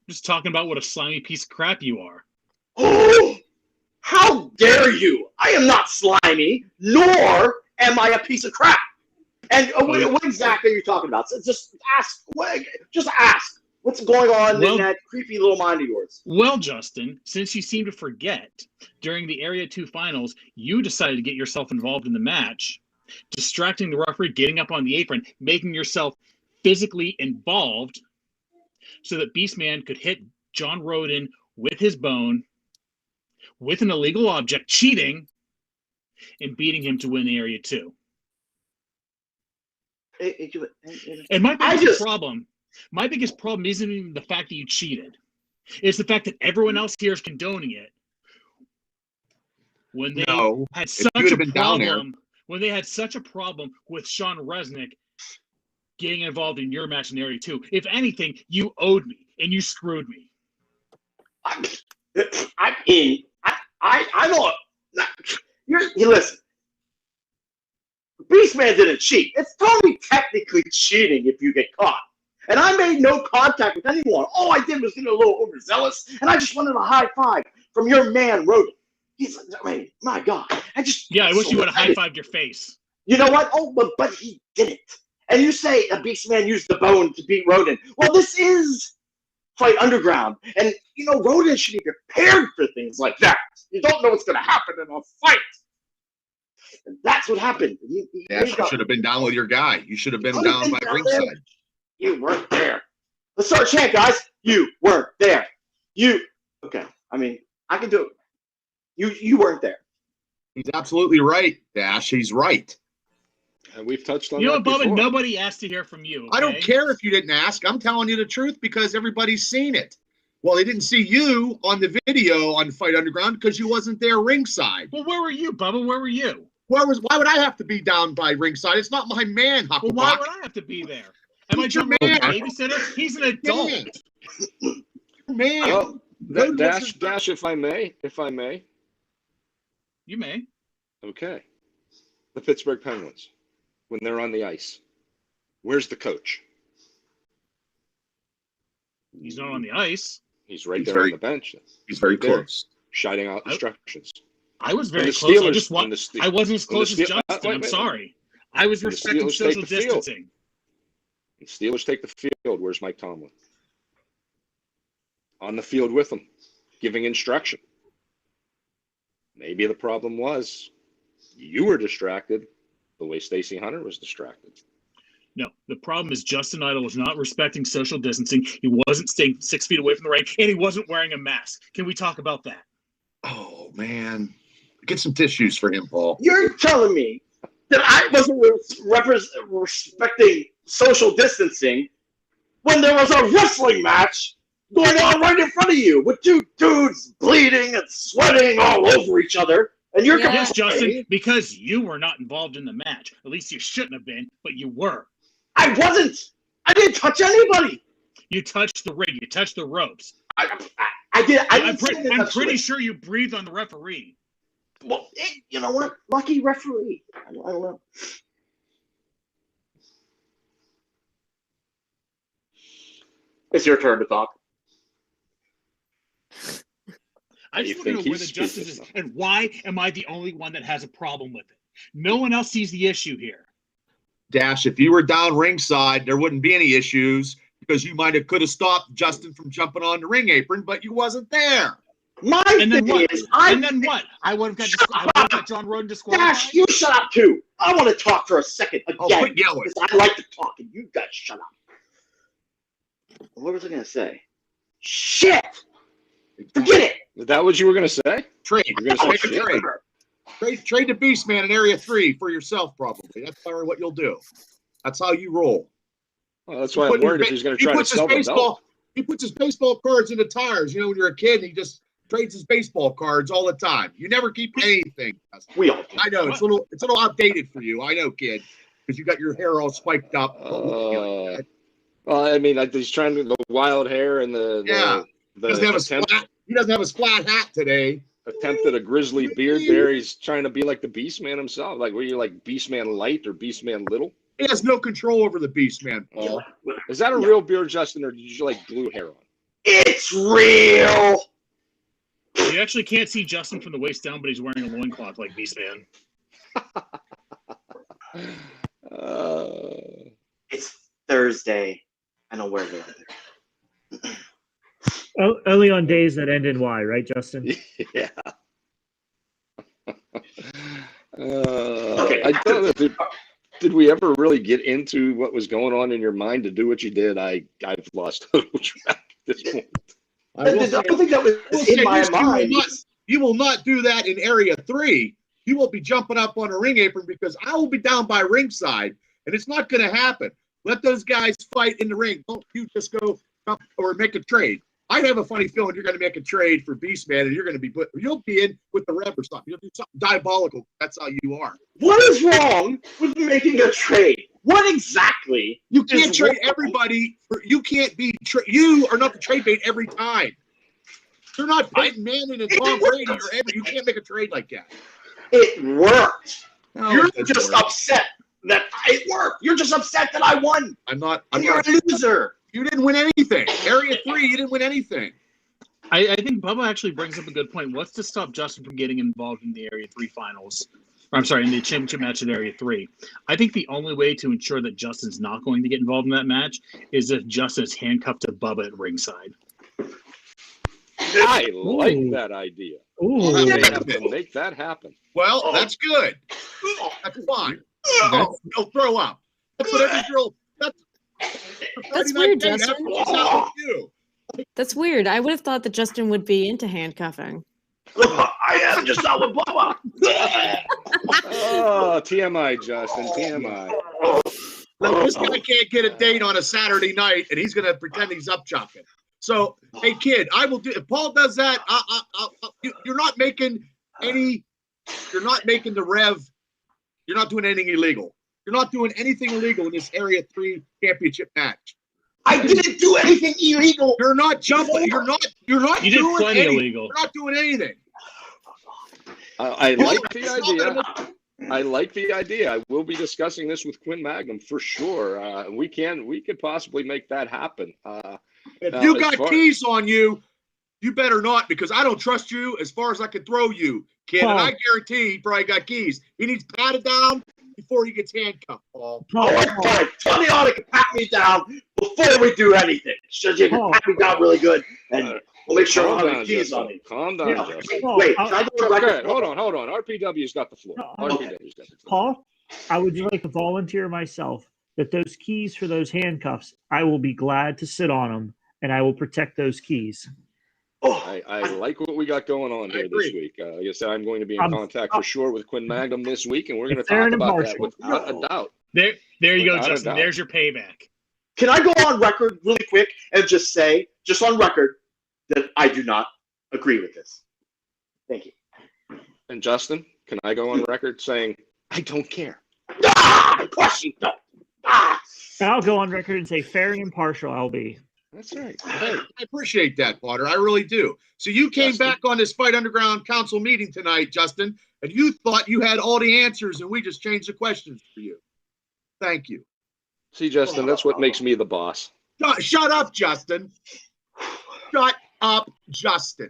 [SPEAKER 7] Just talking about what a slimy piece of crap you are.
[SPEAKER 5] Oh, how dare you? I am not slimy, nor am I a piece of crap. And what exactly are you talking about? So just ask. Just ask. What's going on
[SPEAKER 7] Well-
[SPEAKER 5] in that creepy little mind of yours?
[SPEAKER 7] Well, Justin, since you seem to forget, during the Area 2 finals, you decided to get yourself involved in the match, distracting the referee, getting up on the apron, making yourself physically involved so that Beastman could hit John Roden with his bone, with an illegal object, cheating, and beating him to win the Area 2. And my biggest problem isn't even the fact that you cheated. It's the fact that everyone else here is condoning it. When they
[SPEAKER 4] No,
[SPEAKER 7] had
[SPEAKER 4] if
[SPEAKER 7] such
[SPEAKER 4] you would
[SPEAKER 7] a
[SPEAKER 4] have been down there.
[SPEAKER 7] problem, when they had such a problem with Sean Resnick getting involved in your match in Area 2, if anything, you owed me and you screwed me.
[SPEAKER 5] I'm in. I don't. You listen. Beastman didn't cheat. It's totally technically cheating if you get caught. And I made no contact with anyone. All I did was get a little overzealous, and I just wanted a high five from your man, Roden. He's, I mean, my God. I
[SPEAKER 7] wish you would have high-fived your face.
[SPEAKER 5] You know what? Oh, but he didn't. And you say a Beastman used the bone to beat Roden. Well, this is Fight Underground. And, you know, Roden should be prepared for things like that. You don't know what's going to happen in a fight. And that's what happened. You
[SPEAKER 4] should have been down with your guy. You should have been down by ringside.
[SPEAKER 5] You weren't there. Let's start a chant, guys. You weren't there. Okay. I mean, I can do it. You weren't there.
[SPEAKER 4] He's absolutely right, Dash. He's right.
[SPEAKER 2] And we've touched on
[SPEAKER 7] You know
[SPEAKER 2] that
[SPEAKER 7] what, Bubba?
[SPEAKER 2] before.
[SPEAKER 7] Nobody asked to hear from you.
[SPEAKER 4] I don't
[SPEAKER 7] okay?
[SPEAKER 4] care if you didn't ask. I'm telling you the truth because everybody's seen it. Well, they didn't see you on the video on Fight Underground because you wasn't there ringside.
[SPEAKER 7] Well, where were you, Bubba? Where were you?
[SPEAKER 4] Why would I have to be down by ringside? It's not my man,
[SPEAKER 7] Well,
[SPEAKER 4] Hucklebuck.
[SPEAKER 7] why would I have to be there? Am I
[SPEAKER 4] He's your
[SPEAKER 7] John Roden's
[SPEAKER 4] man.
[SPEAKER 7] babysitter? He's an adult.
[SPEAKER 4] Man.
[SPEAKER 2] Well,
[SPEAKER 4] Roden
[SPEAKER 2] Dash,
[SPEAKER 4] wasn't-
[SPEAKER 2] if I may.
[SPEAKER 7] You may.
[SPEAKER 2] Okay. The Pittsburgh Penguins, when they're on the ice, where's the coach?
[SPEAKER 7] He's not on the ice.
[SPEAKER 2] He's right
[SPEAKER 4] He's
[SPEAKER 2] there
[SPEAKER 4] very-
[SPEAKER 2] on the bench,
[SPEAKER 4] He's very
[SPEAKER 2] Right there.
[SPEAKER 4] close.
[SPEAKER 2] shouting out instructions.
[SPEAKER 7] I was
[SPEAKER 2] When
[SPEAKER 7] very
[SPEAKER 2] the
[SPEAKER 7] close. I
[SPEAKER 2] Steelers-
[SPEAKER 7] just
[SPEAKER 2] when
[SPEAKER 7] wa-
[SPEAKER 2] the Ste-
[SPEAKER 7] I wasn't as
[SPEAKER 2] when the
[SPEAKER 7] close as
[SPEAKER 2] Ste-
[SPEAKER 7] Justin.
[SPEAKER 2] wait,
[SPEAKER 7] I'm
[SPEAKER 2] wait.
[SPEAKER 7] sorry. I was
[SPEAKER 2] When the
[SPEAKER 7] respecting
[SPEAKER 2] Steelers take
[SPEAKER 7] social
[SPEAKER 2] the field.
[SPEAKER 7] distancing.
[SPEAKER 2] The Steelers take the field. Where's Mike Tomlin? On the field with them, giving instruction. Maybe the problem was you were distracted the way Stacey Hunter was distracted.
[SPEAKER 7] No, the problem is Justin Idol was not respecting social distancing. He wasn't staying 6 feet away from the ring, and he wasn't wearing a mask. Can we talk about that?
[SPEAKER 4] Oh, man. Get some tissues for him, Paul.
[SPEAKER 5] You're telling me that I wasn't respecting social distancing when there was a wrestling match going on right in front of you with two dudes bleeding and sweating all over each other, and you're
[SPEAKER 3] Yeah.
[SPEAKER 7] Yes,
[SPEAKER 5] complaining.
[SPEAKER 7] Justin, because you were not involved in the match. At least you shouldn't have been, but you were.
[SPEAKER 5] I wasn't. I didn't touch anybody.
[SPEAKER 7] You touched the ring. You touched the ropes.
[SPEAKER 5] I did. I
[SPEAKER 7] I'm,
[SPEAKER 5] didn't say that
[SPEAKER 7] I'm
[SPEAKER 5] touch
[SPEAKER 7] pretty
[SPEAKER 5] the-
[SPEAKER 7] sure you breathed on the referee.
[SPEAKER 5] Well, you know what? Lucky referee. I don't know. It's your turn to talk.
[SPEAKER 7] I
[SPEAKER 2] You
[SPEAKER 7] just want to know
[SPEAKER 2] think
[SPEAKER 7] where the
[SPEAKER 2] he's
[SPEAKER 7] justice is,
[SPEAKER 2] stupid,
[SPEAKER 7] and why am I the only one that has a problem with it? No one else sees the issue here.
[SPEAKER 4] Dash, if you were down ringside, there wouldn't be any issues because you could have stopped Justin from jumping on the ring apron, but you wasn't there.
[SPEAKER 5] My
[SPEAKER 7] And then
[SPEAKER 5] thing
[SPEAKER 7] what?
[SPEAKER 5] is,
[SPEAKER 7] And then what? I would have got John Roden disqualified.
[SPEAKER 5] Dash, you shut up too. I want to talk for a second
[SPEAKER 4] Oh,
[SPEAKER 5] again.
[SPEAKER 4] quit yelling.
[SPEAKER 5] Because I like to talk, and you guys shut up. What was I gonna say? Shit! Forget it.
[SPEAKER 2] Is that what you were going to say?
[SPEAKER 4] Trade.
[SPEAKER 2] You're going to
[SPEAKER 5] Oh,
[SPEAKER 2] say
[SPEAKER 4] Make a
[SPEAKER 2] shit?
[SPEAKER 4] trade. Trade the Beastman in Area 3 for yourself, probably. That's probably what you'll do. That's how you roll.
[SPEAKER 2] Well, that's why I'm worried if he's going to try to sell the belt.
[SPEAKER 4] He puts his baseball cards in the tires. You know, when you're a kid, he just trades his baseball cards all the time. You never keep anything.
[SPEAKER 5] We all do.
[SPEAKER 4] I know it's a little outdated for you. I know, kid, because you got your hair all spiked up.
[SPEAKER 2] Well, I mean, like he's trying to the wild hair and the
[SPEAKER 4] doesn't have a he doesn't have a splat hat today.
[SPEAKER 2] attempt at a grizzly beard there. He's trying to be like the Beastman himself. Like, were you like Beastman Light or Beastman Little?
[SPEAKER 4] He has no control over the Beastman, Paul.
[SPEAKER 2] Is that a real beard, Justin, or did you like glue hair on?
[SPEAKER 5] It's real.
[SPEAKER 7] You actually can't see Justin from the waist down, but he's wearing a loincloth like Beastman.
[SPEAKER 5] It's Thursday. I know where they're.
[SPEAKER 6] Only on days that end in Y, right, Justin?
[SPEAKER 2] Yeah.
[SPEAKER 5] Okay.
[SPEAKER 2] I don't know. Did we ever really get into what was going on in your mind to do what you did? I've lost total track at this point.
[SPEAKER 5] I don't think that was in my mind.
[SPEAKER 4] You will not do that in Area 3. You won't be jumping up on a ring apron because I will be down by ringside, and it's not going to happen. Let those guys fight in the ring. Don't you just go up or make a trade. I have a funny feeling you're going to make a trade for Beastman, and you'll be in with the Rev or something. You'll do something diabolical. That's how you are.
[SPEAKER 5] What is wrong with making a trade? What exactly?
[SPEAKER 4] You can't
[SPEAKER 5] is
[SPEAKER 4] trade
[SPEAKER 5] wrong?
[SPEAKER 4] everybody. You can't be. You are not the trade bait every time. You're not Peyton Manning and Tom Brady. You can't make a trade like that.
[SPEAKER 5] It worked.
[SPEAKER 4] No,
[SPEAKER 5] You're
[SPEAKER 4] it doesn't
[SPEAKER 5] just
[SPEAKER 4] work.
[SPEAKER 5] upset that it worked. You're just upset that I won.
[SPEAKER 4] I'm not.
[SPEAKER 5] And you're a loser.
[SPEAKER 4] You didn't win anything. Area 3, you didn't win anything.
[SPEAKER 7] I think Bubba actually brings up a good point. What's to stop Justin from getting involved in the Area 3 finals? Or, I'm sorry, in the championship match at Area 3. I think the only way to ensure that Justin's not going to get involved in that match is if Justin is handcuffed to Bubba at ringside.
[SPEAKER 2] I like
[SPEAKER 6] Ooh.
[SPEAKER 2] that idea.
[SPEAKER 6] Ooh.
[SPEAKER 2] We may have to make that happen.
[SPEAKER 4] Well, that's good. That's fine. Don't throw up. That's what every girl.
[SPEAKER 8] That's weird,
[SPEAKER 4] That's
[SPEAKER 8] Justin.
[SPEAKER 4] what's up with you.
[SPEAKER 8] That's weird. I would have thought that Justin would be into handcuffing.
[SPEAKER 5] I am just not with Bubba.
[SPEAKER 2] Oh, TMI, Justin, TMI.
[SPEAKER 4] Look, this guy can't get a date on a Saturday night, and he's going to pretend he's up chucking. So, hey, kid, I will do. If Paul does that, you're not making any. You're not making the rev. You're not doing anything illegal. You're not doing anything illegal in this Area 3 championship match.
[SPEAKER 5] I didn't do anything illegal.
[SPEAKER 4] You're not jumping. You're not.
[SPEAKER 7] You did
[SPEAKER 4] doing
[SPEAKER 7] plenty
[SPEAKER 4] anything.
[SPEAKER 7] illegal.
[SPEAKER 4] You're not doing anything.
[SPEAKER 2] I like the idea. I like the idea. I will be discussing this with Quinn Magnum for sure. We could possibly make that happen.
[SPEAKER 4] If
[SPEAKER 2] Now,
[SPEAKER 4] you
[SPEAKER 2] as
[SPEAKER 4] got
[SPEAKER 2] far-
[SPEAKER 4] keys on you, you better not, because I don't trust you as far as I can throw you, kid. And I guarantee he probably got keys. He needs patted down before he gets handcuffed, Paul.
[SPEAKER 5] Oh, fine. Tony ought to pat me down before we do anything. Should you pat me down really good, and we'll make sure I
[SPEAKER 2] Calm
[SPEAKER 5] don't
[SPEAKER 2] down,
[SPEAKER 5] have keys
[SPEAKER 2] Justin.
[SPEAKER 5] on me.
[SPEAKER 2] Calm down,
[SPEAKER 5] Yeah.
[SPEAKER 2] Justin.
[SPEAKER 5] Wait, can I go on
[SPEAKER 2] Okay,
[SPEAKER 5] record?
[SPEAKER 2] hold on. RPW's got the floor. RPW's got the floor.
[SPEAKER 6] Paul, I would like to volunteer myself that those keys for those handcuffs, I will be glad to sit on them, and I will protect those keys.
[SPEAKER 5] Oh,
[SPEAKER 2] I like what we got going on
[SPEAKER 4] I
[SPEAKER 2] here
[SPEAKER 4] agree.
[SPEAKER 2] this week. Like I said, I'm going to be in
[SPEAKER 6] I'm-
[SPEAKER 2] contact for sure with Quinn Magnum this week, and we're going to
[SPEAKER 6] Fair
[SPEAKER 2] talk
[SPEAKER 6] and
[SPEAKER 2] about that
[SPEAKER 6] impartial.
[SPEAKER 2] without a doubt.
[SPEAKER 7] There you go,
[SPEAKER 2] Without a
[SPEAKER 7] Justin.
[SPEAKER 2] doubt.
[SPEAKER 7] There's your payback.
[SPEAKER 5] can I go on record really quick and just say, just on record, that I do not agree with this? Thank you.
[SPEAKER 2] And Justin, can I go on record saying I don't care?
[SPEAKER 5] Of course you don't.
[SPEAKER 6] And I'll go on record and say fair and impartial I'll be.
[SPEAKER 2] That's right.
[SPEAKER 4] I appreciate that, Potter. I really do. So you came
[SPEAKER 2] Justin.
[SPEAKER 4] back on this Fight Underground Council meeting tonight, Justin, and you thought you had all the answers, and we just changed the questions for you. Thank you.
[SPEAKER 2] See, Justin, that's what makes me the boss.
[SPEAKER 4] Shut up, Justin. Shut up, Justin.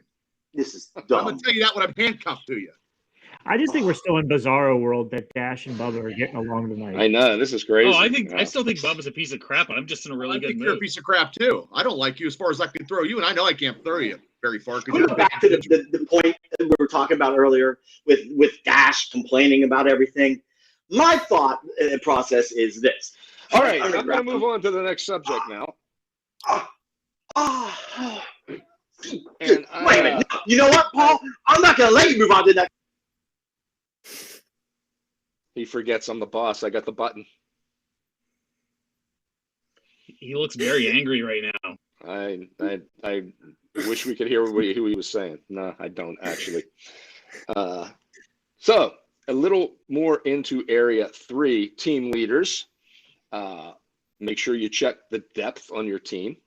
[SPEAKER 5] This is
[SPEAKER 4] I'm
[SPEAKER 5] dumb.
[SPEAKER 4] going to tell you that when I'm handcuffed to you.
[SPEAKER 6] I just think we're still in bizarro world that Dash and Bubba are getting along tonight.
[SPEAKER 2] I know this is crazy.
[SPEAKER 7] Oh, I still think Bubba's a piece of crap, but I'm just in a really
[SPEAKER 4] I
[SPEAKER 7] good
[SPEAKER 4] think you're a
[SPEAKER 7] mood.
[SPEAKER 4] piece of crap, too. I don't like you as far as I can throw you, and I know I can't throw you very far because you're
[SPEAKER 5] Going
[SPEAKER 4] a big
[SPEAKER 5] back to
[SPEAKER 4] individual.
[SPEAKER 5] the point that we were talking about earlier with Dash complaining about everything, my thought process is this.
[SPEAKER 2] All right, I'm going to move on to the next subject now.
[SPEAKER 5] Oh,
[SPEAKER 2] And
[SPEAKER 5] wait a minute. You know what, Paul? I'm not going to let you move on to that.
[SPEAKER 2] He forgets I'm the boss. I got the button.
[SPEAKER 7] He looks very angry right now.
[SPEAKER 2] I wish we could hear who he was saying. No, I don't actually. So a little more into Area 3 team leaders. Make sure you check the depth on your team.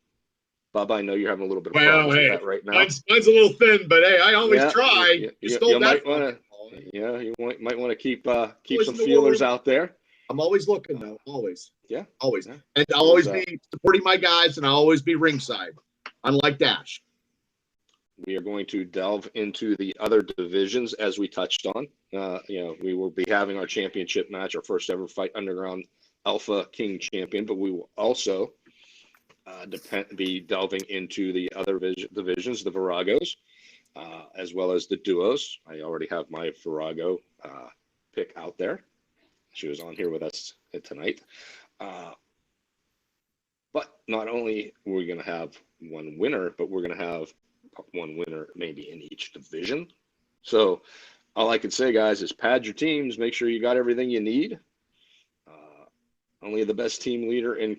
[SPEAKER 2] Bob, I know you're having a little bit of
[SPEAKER 4] Well,
[SPEAKER 2] problems
[SPEAKER 4] hey,
[SPEAKER 2] with that right now.
[SPEAKER 4] Mine's a little thin, but hey, I always
[SPEAKER 2] Yeah,
[SPEAKER 4] try. You stole
[SPEAKER 2] you
[SPEAKER 4] that
[SPEAKER 2] might
[SPEAKER 4] from
[SPEAKER 2] want
[SPEAKER 4] me,
[SPEAKER 2] to.
[SPEAKER 4] Paul.
[SPEAKER 2] Yeah, you might want to keep
[SPEAKER 4] Always
[SPEAKER 2] some
[SPEAKER 4] in the
[SPEAKER 2] feelers
[SPEAKER 4] war.
[SPEAKER 2] out there.
[SPEAKER 4] I'm always looking, though. Always.
[SPEAKER 2] Yeah.
[SPEAKER 4] Always.
[SPEAKER 2] Yeah.
[SPEAKER 4] And I'll always
[SPEAKER 2] There's,
[SPEAKER 4] be supporting my guys, and I'll always be ringside, unlike Dash.
[SPEAKER 2] We are going to delve into the other divisions as we touched on. We will be having our championship match, our first ever Fight Underground Alpha King champion, but we will also be delving into the other divisions, the Viragos, as well as the duos. I already have my Virago pick out there. She was on here with us tonight. But not only are we going to have one winner, but we're going to have one winner maybe in each division. So all I can say, guys, is pad your teams. Make sure you got everything you need. Only the best team leader and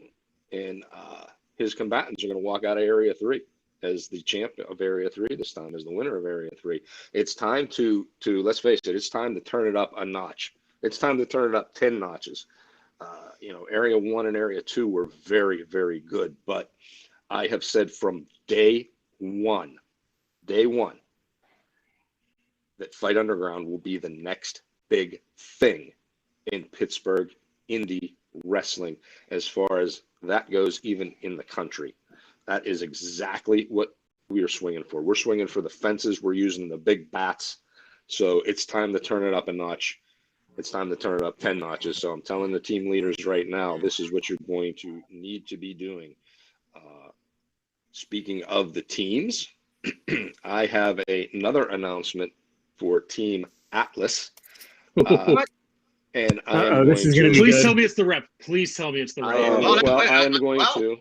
[SPEAKER 2] his combatants are going to walk out of Area 3 as the champ of Area 3 this time, as the winner of Area 3. It's time to let's face it, it's time to turn it up a notch. It's time to turn it up 10 notches. Area 1 and Area 2 were very, very good, but I have said from day one, that Fight Underground will be the next big thing in Pittsburgh indie wrestling as far as that goes, even in the country. That is exactly what we are swinging for. We're swinging for the fences. We're using the big bats. So it's time to turn it up a notch. It's time to turn it up 10 notches. So I'm telling the team leaders right now, this is what you're going to need to be doing. Speaking of the teams, I have another announcement for Team Atlas. And I am
[SPEAKER 6] this is
[SPEAKER 2] going
[SPEAKER 6] gonna
[SPEAKER 2] to.
[SPEAKER 6] be
[SPEAKER 7] Please
[SPEAKER 6] good.
[SPEAKER 7] tell me it's the rep. Please tell me it's the
[SPEAKER 2] I
[SPEAKER 7] rep.
[SPEAKER 2] am,
[SPEAKER 4] Well,
[SPEAKER 2] well, I am going
[SPEAKER 4] well,
[SPEAKER 2] to.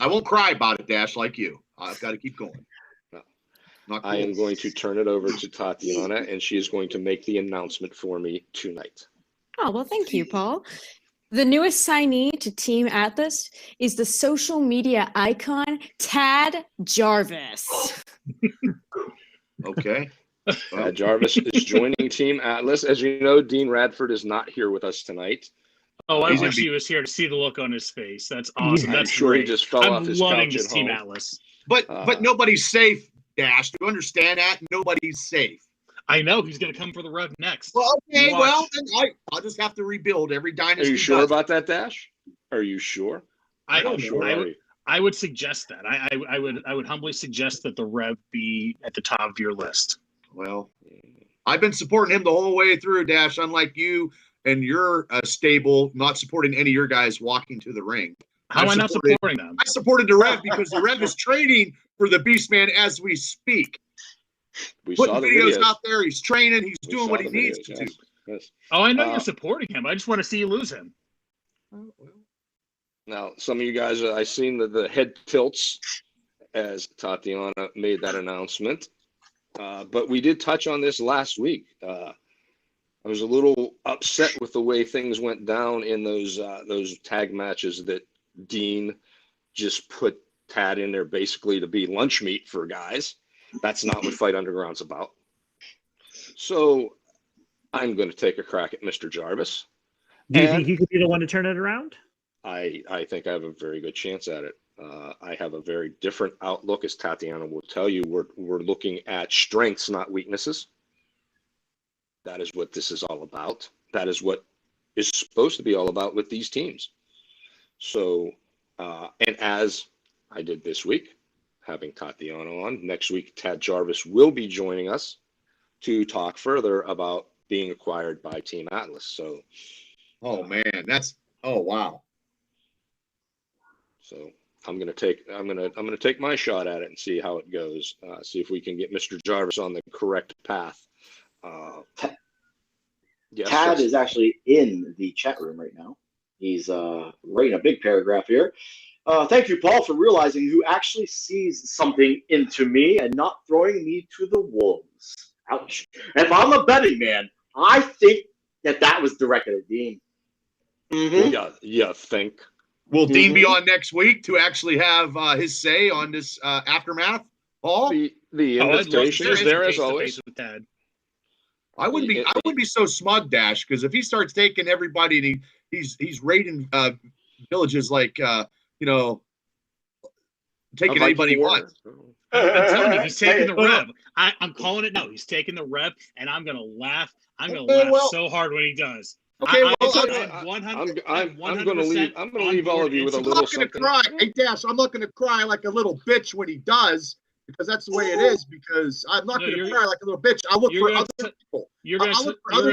[SPEAKER 4] I won't cry about it, Dash, like you. I've got to keep going.
[SPEAKER 2] No.
[SPEAKER 4] Not cool.
[SPEAKER 2] I am going to turn it over to Tatiana, and she is going to make the announcement for me tonight.
[SPEAKER 8] Oh, well, thank you, Paul. The newest signee to Team Atlas is the social media icon, Tad Jarvis.
[SPEAKER 4] Okay.
[SPEAKER 2] Jarvis is joining Team Atlas. As you know, Dean Radford is not here with us tonight.
[SPEAKER 7] Oh, I
[SPEAKER 4] He's gonna
[SPEAKER 7] wish
[SPEAKER 4] be-
[SPEAKER 7] he was here to see the look on his face. That's awesome.
[SPEAKER 2] I'm
[SPEAKER 7] That's
[SPEAKER 2] sure
[SPEAKER 7] great.
[SPEAKER 2] he just fell
[SPEAKER 7] I'm
[SPEAKER 2] off his
[SPEAKER 7] loving
[SPEAKER 2] couch
[SPEAKER 7] this
[SPEAKER 2] at
[SPEAKER 7] Team
[SPEAKER 2] home.
[SPEAKER 7] Atlas.
[SPEAKER 4] But nobody's safe, Dash. Do you understand that? Nobody's safe.
[SPEAKER 7] I know he's going to come for the rev next.
[SPEAKER 4] Well, okay,
[SPEAKER 7] Watch.
[SPEAKER 4] well, then I'll just have to rebuild every
[SPEAKER 2] Are
[SPEAKER 4] dynasty.
[SPEAKER 2] you sure
[SPEAKER 4] does.
[SPEAKER 2] about that, Dash? Are you sure?
[SPEAKER 7] I
[SPEAKER 2] How sure are you?
[SPEAKER 7] I would suggest that. I would humbly suggest that the rev be at the top of your list.
[SPEAKER 4] Well, I've been supporting him the whole way through, Dash, unlike you and your stable not supporting any of your guys walking to the ring.
[SPEAKER 7] How am I not supporting them?
[SPEAKER 4] I supported the Rev because the Rev is training for the Beastman as we speak.
[SPEAKER 2] We
[SPEAKER 4] Putting
[SPEAKER 2] saw the
[SPEAKER 4] videos
[SPEAKER 2] videos.
[SPEAKER 4] out there. He's training. He's
[SPEAKER 2] We
[SPEAKER 4] doing
[SPEAKER 2] saw
[SPEAKER 4] what he
[SPEAKER 2] the
[SPEAKER 4] needs
[SPEAKER 2] videos,
[SPEAKER 4] to
[SPEAKER 2] yes,
[SPEAKER 4] do.
[SPEAKER 2] yes.
[SPEAKER 7] Oh, I know you're supporting him. I just want to see you lose him.
[SPEAKER 2] Now, some of you guys, I seen the head tilts as Tatiana made that announcement. But we did touch on this last week. I was a little upset with the way things went down in those tag matches that Dean just put Tad in there basically to be lunch meat for guys. That's not what Fight Underground's about. So I'm going to take a crack at Mr. Jarvis.
[SPEAKER 6] Do you
[SPEAKER 2] And-
[SPEAKER 6] think he could be the one to turn it around?
[SPEAKER 2] I think I have a very good chance at it. I have a very different outlook, as Tatiana will tell you. We're looking at strengths, not weaknesses. That is what this is all about. That is what is supposed to be all about with these teams. So, and as I did this week, having Tatiana on, next week Tad Jarvis will be joining us to talk further about being acquired by Team Atlas. So,
[SPEAKER 4] Oh man, oh wow.
[SPEAKER 2] So I'm gonna take my shot at it and see how it goes. See if we can get Mr. Jarvis on the correct path. Yes,
[SPEAKER 5] Tad
[SPEAKER 2] yes.
[SPEAKER 5] is actually in the chat room right now. He's writing a big paragraph here. Thank you, Paul, for realizing who actually sees something into me and not throwing me to the wolves. Ouch. If I'm a betting man, I think that was directed at Dean. Mm-hmm.
[SPEAKER 2] Yeah. Think.
[SPEAKER 4] Will Dean be on next week to actually have his say on this aftermath, Paul?
[SPEAKER 2] The
[SPEAKER 7] Oh, I'd love to
[SPEAKER 2] invitation
[SPEAKER 7] see
[SPEAKER 2] is
[SPEAKER 7] him
[SPEAKER 2] there as
[SPEAKER 7] face to
[SPEAKER 2] always.
[SPEAKER 7] face with Tad.
[SPEAKER 4] I wouldn't be so smug, Dash, because if he starts taking everybody and he's raiding villages like taking anybody he wants.
[SPEAKER 7] I'm telling you, he's taking the rev. I'm calling it now. He's taking the rev, and I'm gonna laugh. I'm gonna laugh so hard when he does.
[SPEAKER 4] Okay,
[SPEAKER 7] I'm
[SPEAKER 2] gonna leave all of you with a
[SPEAKER 4] I'm
[SPEAKER 2] little
[SPEAKER 4] not gonna
[SPEAKER 2] something.
[SPEAKER 4] cry. Hey, Dash, I'm not gonna cry like a little bitch when he does, because that's the way it is. Because I'm not gonna cry like a little bitch. I'll look for other people.
[SPEAKER 7] You're gonna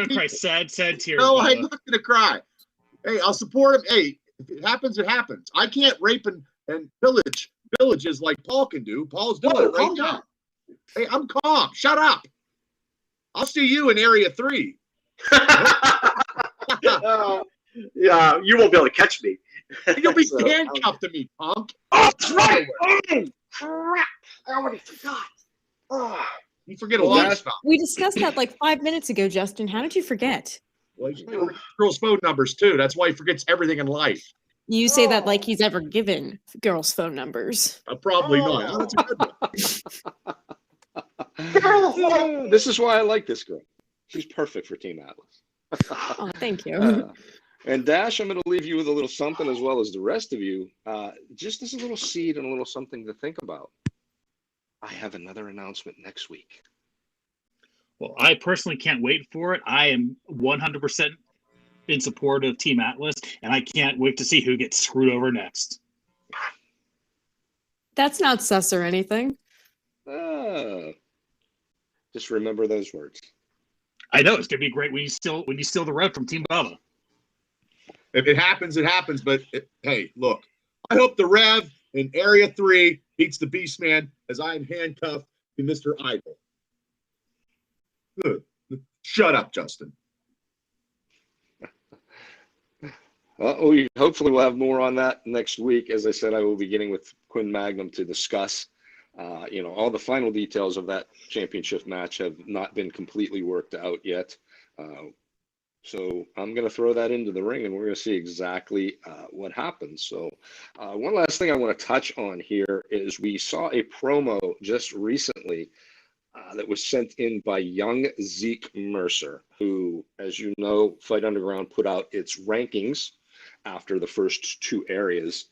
[SPEAKER 7] cry sad tears.
[SPEAKER 4] No,
[SPEAKER 7] Bubba.
[SPEAKER 4] I'm not gonna cry. Hey, I'll support him. Hey, if it happens, it happens. I can't rape and pillage villages like Paul can do. Paul's doing it right
[SPEAKER 5] calm
[SPEAKER 4] now.
[SPEAKER 5] down.
[SPEAKER 4] Hey, I'm calm. Shut up. I'll see you in Area 3.
[SPEAKER 5] Yeah, you won't be able to catch me.
[SPEAKER 4] You'll be
[SPEAKER 5] So,
[SPEAKER 4] handcuffed to me, punk.
[SPEAKER 5] Oh, that's right. Oh, crap. I already forgot. Oh.
[SPEAKER 4] You forget a lot of stuff.
[SPEAKER 8] We discussed that like 5 minutes ago, Justin. How did you forget?
[SPEAKER 4] Well, you forget girls' phone numbers too. That's why he forgets everything in life.
[SPEAKER 8] You say that like he's ever given girls' phone numbers.
[SPEAKER 4] Probably not. That's a good one.
[SPEAKER 2] This is why I like this girl. She's perfect for Team Atlas.
[SPEAKER 8] Oh, thank you.
[SPEAKER 2] And Dash, I'm going to leave you with a little something as well as the rest of you, just as a little seed and a little something to think about. I have another announcement next week.
[SPEAKER 7] Well, I personally can't wait for it. I am 100% in support of Team Atlas, and I can't wait to see who gets screwed over next.
[SPEAKER 8] That's not sus or anything.
[SPEAKER 2] Just remember those words.
[SPEAKER 7] I know it's gonna be great when you steal the rev from Team Bubba.
[SPEAKER 4] If it happens, it happens. But hey, look, I hope the Rev in Area 3 beats the Beastman as I am handcuffed to Mr. Idol. Good. Shut up, Justin.
[SPEAKER 2] We hopefully will have more on that next week. As I said, I will be getting with Quinn Magnum to discuss. All the final details of that championship match have not been completely worked out yet. So I'm going to throw that into the ring, and we're going to see exactly what happens. So one last thing I want to touch on here is we saw a promo just recently that was sent in by young Zeke Mercer, who, as you know, Fight Underground put out its rankings after the first two areas.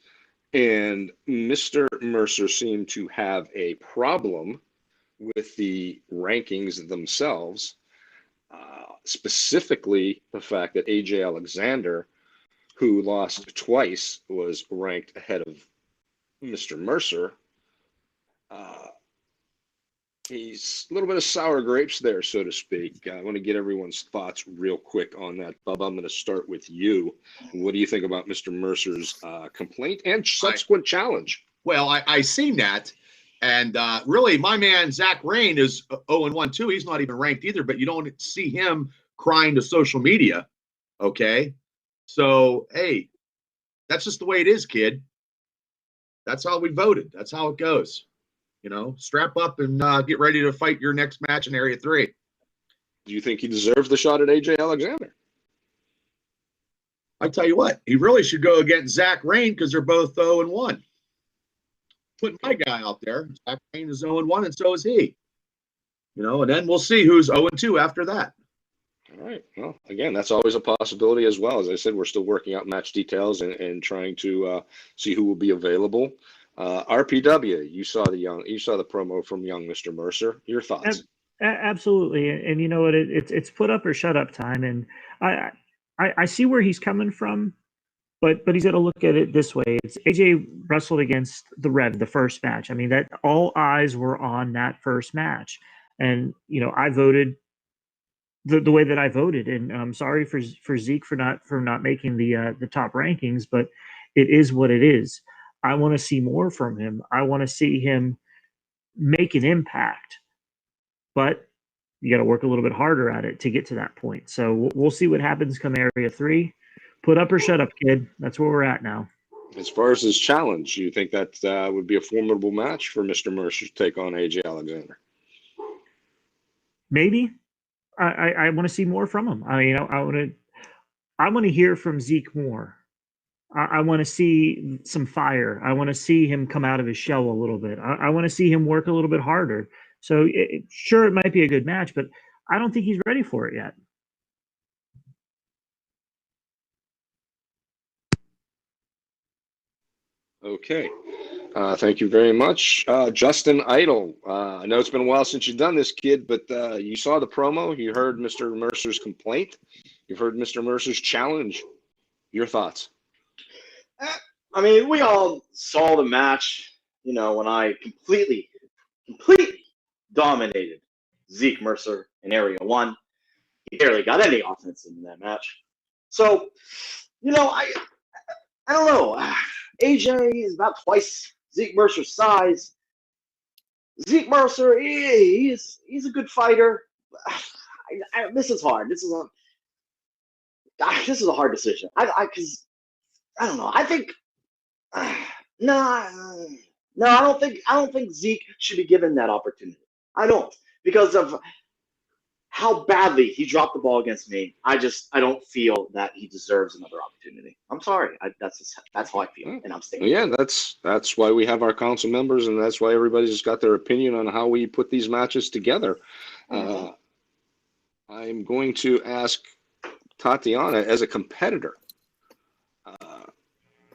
[SPEAKER 2] And Mr. Mercer seemed to have a problem with the rankings themselves. Specifically, the fact that AJ Alexander, who lost twice, was ranked ahead of Mr. Mercer. He's a little bit of sour grapes there, so to speak. I want to get everyone's thoughts real quick on that. Bubba, I'm going to start with you. What do you think about Mr. Mercer's complaint and subsequent challenge?
[SPEAKER 4] Well, I seen that. And really, my man, Zach Rain, is 0-1 too. He's not even ranked either, but you don't see him crying to social media. Okay. So, hey, that's just the way it is, kid. That's how we voted. That's how it goes. Strap up and get ready to fight your next match in Area 3.
[SPEAKER 2] Do you think he deserves the shot at AJ Alexander?
[SPEAKER 4] I tell you what, he really should go against Zach Rain because they're both 0-1. Put my guy out there. Zach Rain is 0-1, and so is he. And then we'll see who's 0-2 after that.
[SPEAKER 2] All right. Well, again, that's always a possibility as well. As I said, we're still working out match details and trying to see who will be available. RPW, you saw the promo from young Mr. Mercer. Your thoughts?
[SPEAKER 6] Absolutely, and you know what? It's put up or shut up time, and I see where he's coming from, but he's got to look at it this way. It's AJ wrestled against the Rev the first match. I mean, that all eyes were on that first match, and I voted the way that I voted, and I'm sorry for Zeke for not making the top rankings, but it is what it is. I want to see more from him. I want to see him make an impact, but you got to work a little bit harder at it to get to that point. So we'll see what happens come Area 3. Put up or shut up, kid. That's where we're at now.
[SPEAKER 2] As far as his challenge, you think that would be a formidable match for Mr. Mercer to take on AJ Alexander?
[SPEAKER 6] Maybe. I want to see more from him. I mean, I want to hear from Zeke more. I want to see some fire. I want to see him come out of his shell a little bit. I want to see him work a little bit harder. So sure, it might be a good match, but I don't think he's ready for it yet.
[SPEAKER 2] Okay. Thank you very much. Justin Idol. I know it's been a while since you've done this, kid, but you saw the promo. You heard Mr. Mercer's complaint. You've heard Mr. Mercer's challenge. Your thoughts?
[SPEAKER 5] I mean, we all saw the match, when I completely dominated Zeke Mercer in Area 1. He barely got any offense in that match. So, I don't know. AJ is about twice Zeke Mercer's size. Zeke Mercer, he's a good fighter. This is hard. This is a hard decision. Because I don't know. I think no, I don't think Zeke should be given that opportunity. I don't, because of how badly he dropped the ball against me. I don't feel that he deserves another opportunity. I'm sorry. That's how I feel, and I'm staying.
[SPEAKER 2] Yeah, that's why we have our council members, and that's why everybody's got their opinion on how we put these matches together. I'm going to ask Tatiana, as a competitor.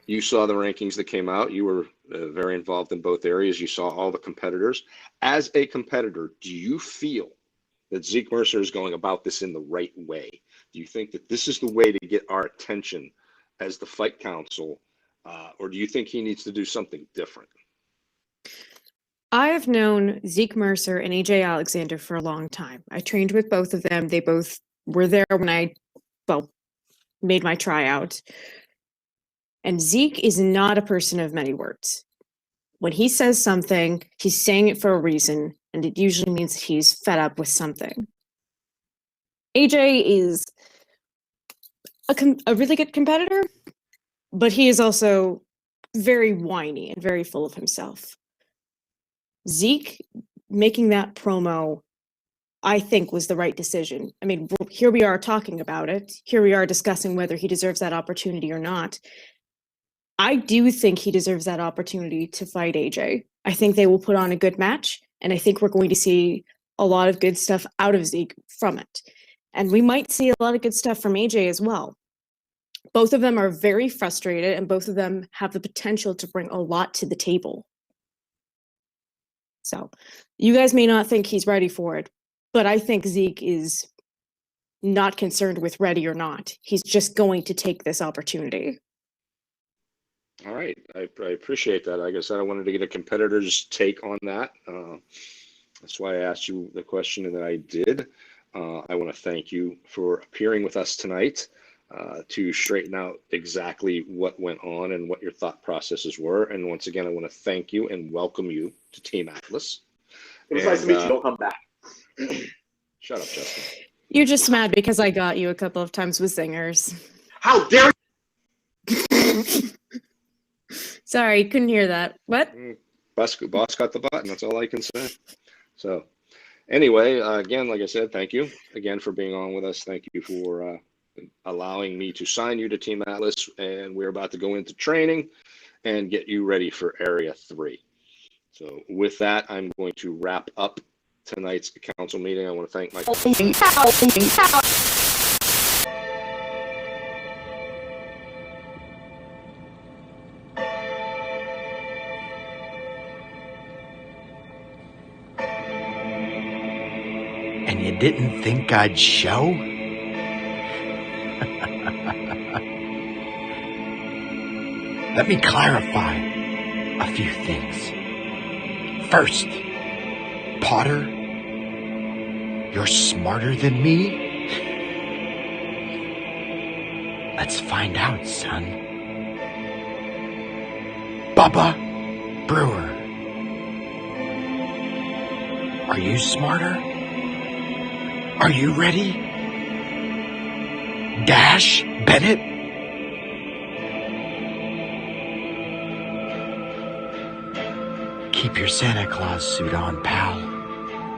[SPEAKER 2] You saw the rankings that came out. You were very involved in both areas. You saw all the competitors. As a competitor, do you feel that Zeke Mercer is going about this in the right way? Do you think that this is the way to get our attention as the Fight Council, or do you think he needs to do something different?
[SPEAKER 8] I have known Zeke Mercer and AJ Alexander for a long time. I trained with both of them. They both were there when I, made my tryout. And Zeke is not a person of many words. When he says something, he's saying it for a reason, and it usually means he's fed up with something. AJ is a really good competitor, but he is also very whiny and very full of himself. Zeke making that promo, I think, was the right decision. I mean, here we are talking about it. Here we are discussing whether he deserves that opportunity or not. I do think he deserves that opportunity to fight AJ. I think they will put on a good match, and I think we're going to see a lot of good stuff out of Zeke from it. And we might see a lot of good stuff from AJ as well. Both of them are very frustrated, and both of them have the potential to bring a lot to the table. So you guys may not think he's ready for it, but I think Zeke is not concerned with ready or not. He's just going to take this opportunity.
[SPEAKER 2] All right, I appreciate that. Like I said, I wanted to get a competitor's take on that. That's why I asked you the question that I did. I want to thank you for appearing with us tonight to straighten out exactly what went on and what your thought processes were. And once again, I want to thank you and welcome you to Team Atlas.
[SPEAKER 5] It was nice to meet you. Don't come back.
[SPEAKER 2] Shut up, Justin.
[SPEAKER 8] You're just mad because I got you a couple of times with zingers.
[SPEAKER 5] How dare you!
[SPEAKER 8] Sorry, couldn't hear that. What?
[SPEAKER 2] Boss got the button. That's all I can say. So anyway, again, like I said, thank you again for being on with us. Thank you for allowing me to sign you to Team Atlas. And we're about to go into training and get you ready for Area 3. So with that, I'm going to wrap up tonight's council meeting. I want to thank my
[SPEAKER 9] And you didn't think I'd show? Let me clarify a few things. First, Potter, you're smarter than me? Let's find out, son. Bubba Brewer, are you smarter? Are you ready? Dash Bennett? Keep your Santa Claus suit on, pal.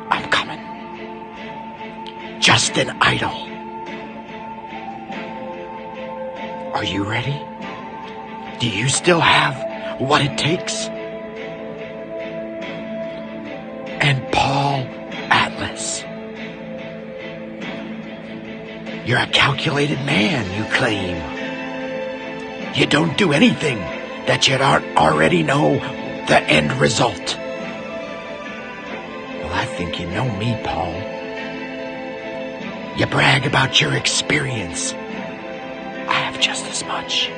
[SPEAKER 9] I'm coming. Justin Idol. Are you ready? Do you still have what it takes? And Paul Atlas. You're a calculated man, you claim. You don't do anything that you don't already know the end result. Well, I think you know me, Paul. You brag about your experience. I have just as much.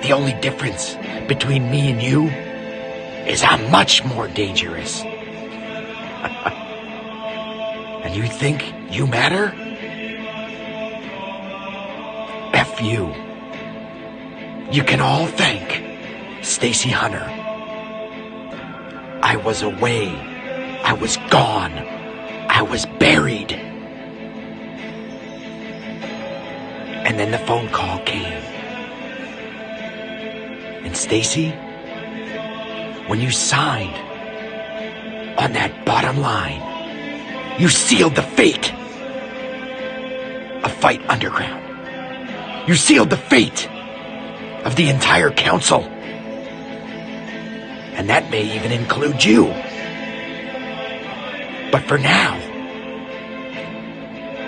[SPEAKER 9] The only difference between me and you is I'm much more dangerous. And you think you matter? F you. You can all thank Stacy Hunter. I was away. I was gone. I was buried. And then the phone call came. And Stacy, when you signed on that bottom line, you sealed the fate of Fight Underground. You sealed the fate of the entire council. And that may even include you. But for now,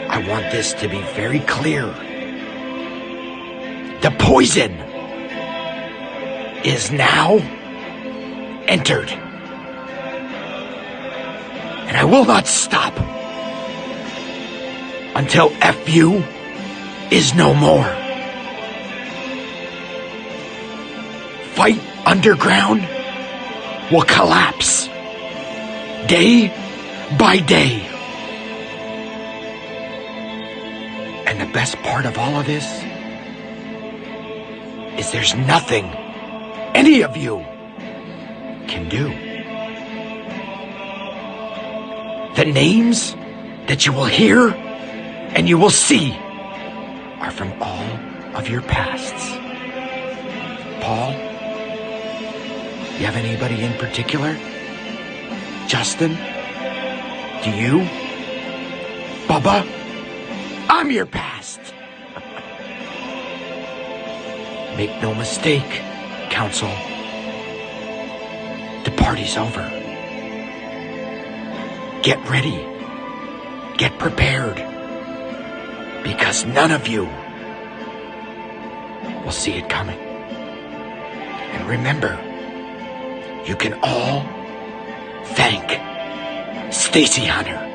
[SPEAKER 9] I want this to be very clear. The poison is now entered. And I will not stop until FU is no more. Fight Underground will collapse day by day. And the best part of all of this is there's nothing any of you can do. The names that you will hear and you will see are from all of your pasts. Paul, you have anybody in particular? Justin? Do you? Bubba? I'm your past. Make no mistake, Council. The party's over. Get ready. Get prepared. Because none of you will see it coming. And remember, you can all thank Stacy Hunter.